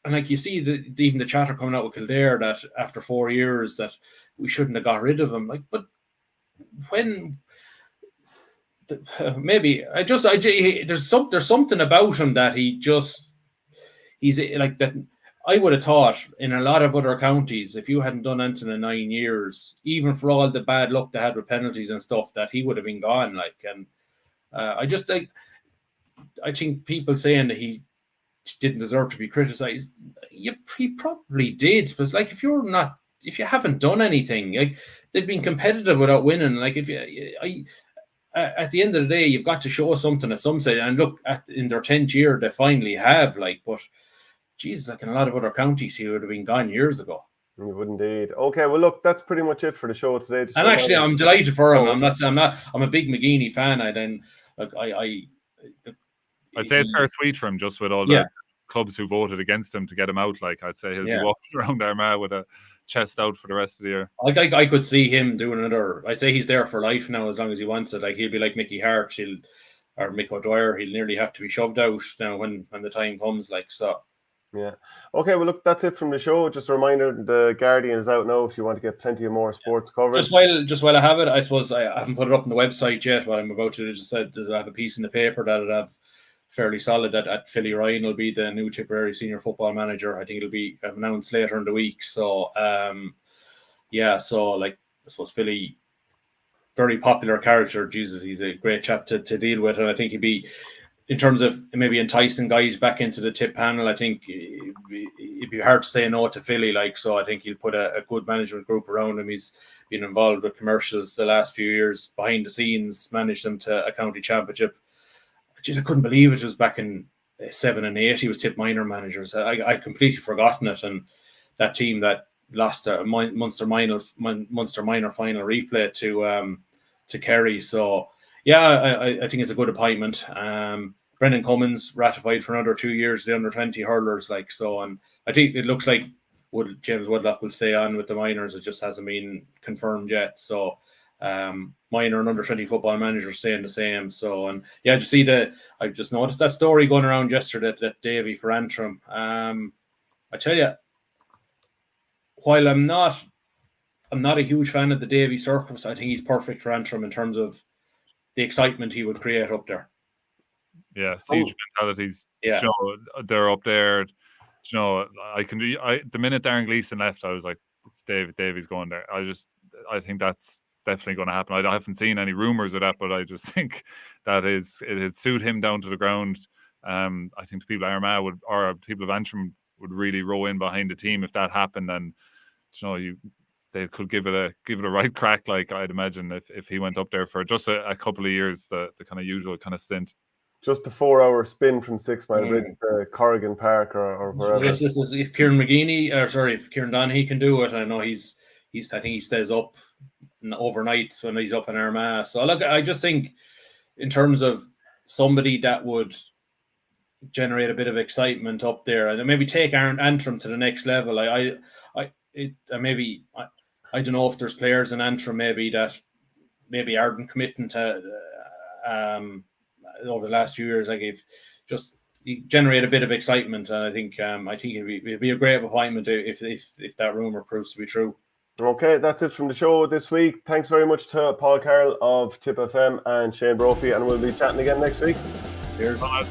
and, like, you see even the chatter coming out with Kildare that after 4 years that we shouldn't have got rid of him. Like, but when maybe there's something about him that he's like that. I would have thought in a lot of other counties, if you hadn't done anything in 9 years, even for all the bad luck they had with penalties and stuff, that he would have been gone. Like, and I think people saying that he didn't deserve to be criticised, he probably did. But, like, if you haven't done anything, like, they've been competitive without winning. Like, at the end of the day, you've got to show something at some stage. And look, in their 10th year, they finally have. Like, but Jesus, like, in a lot of other counties, he would have been gone years ago. You would indeed. Okay, well, look, that's pretty much it for the show today. And actually, I'm delighted for him. I'm a big McGeeney fan. I'd say it's fair sweet for him, just with all the clubs who voted against him to get him out. Like, I'd say he'll be walking around Armagh with a chest out for the rest of the year. I could see him doing another. I'd say he's there for life now, as long as he wants it. Like, he'll be like Mickey Hart, or Mick O'Dwyer. He'll nearly have to be shoved out now when the time comes. Like, so. Yeah. Okay, well, look, that's it from the show. Just a reminder, the Guardian is out now if you want to get plenty of more sports coverage. Just while I have it, I suppose I haven't put it up on the website yet. What I'm about to do is just said I have a piece in the paper that I have fairly solid that Philly Ryan will be the new Tipperary senior football manager. I think it'll be announced later in the week. So, so like I suppose Philly, very popular character. Jesus, he's a great chap to deal with, and I think he'd be, in terms of maybe enticing guys back into the tip panel, I think it'd be hard to say no to Philly. So I think he'll put a good management group around him. He's been involved with commercials the last few years, behind the scenes, managed them to a county championship. Jeez, I couldn't believe it was back in 7 and 8. He was Tip minor managers. I completely forgotten it. And that team that lost a Munster minor final replay to Kerry. So yeah, I think it's a good appointment. Brendan Cummins ratified for another 2 years the under-20 hurlers. And I think it looks like James Woodlock will stay on with the minors. It just hasn't been confirmed yet. So minor and under-20 football managers staying the same. So, and yeah, I just noticed that story going around yesterday that Davy for Antrim. I tell you, while I'm not a huge fan of the Davy circus, I think he's perfect for Antrim in terms of the excitement he would create up there. Yeah, siege mentalities. Yeah, they're up there. The minute Darren Gleeson left, I was like, it's Davy's going there. I think that's definitely going to happen. I haven't seen any rumors of that, but I just think it'd suit him down to the ground. I think the people of Armagh or people of Antrim would really row in behind the team if that happened, and they could give it a right crack. Like I'd imagine if he went up there for just a couple of years, the kind of usual kind of stint. Just a 4-hour spin from 6 Mile Bridge to Corrigan Park or wherever. If Kieran if Kieran Donaghy can do it, I know I think he stays up overnights when he's up in Armagh. So look, I just think in terms of somebody that would generate a bit of excitement up there and maybe take Antrim to the next level. I don't know if there's players in Antrim maybe that maybe aren't committing to over the last few years. Like if just generate a bit of excitement, and I think it'd be a great appointment if that rumor proves to be true. Okay, that's it from the show this week. Thanks very much to Paul Carroll of Tip FM and Shane Brophy, and we'll be chatting again next week. Cheers. Bye.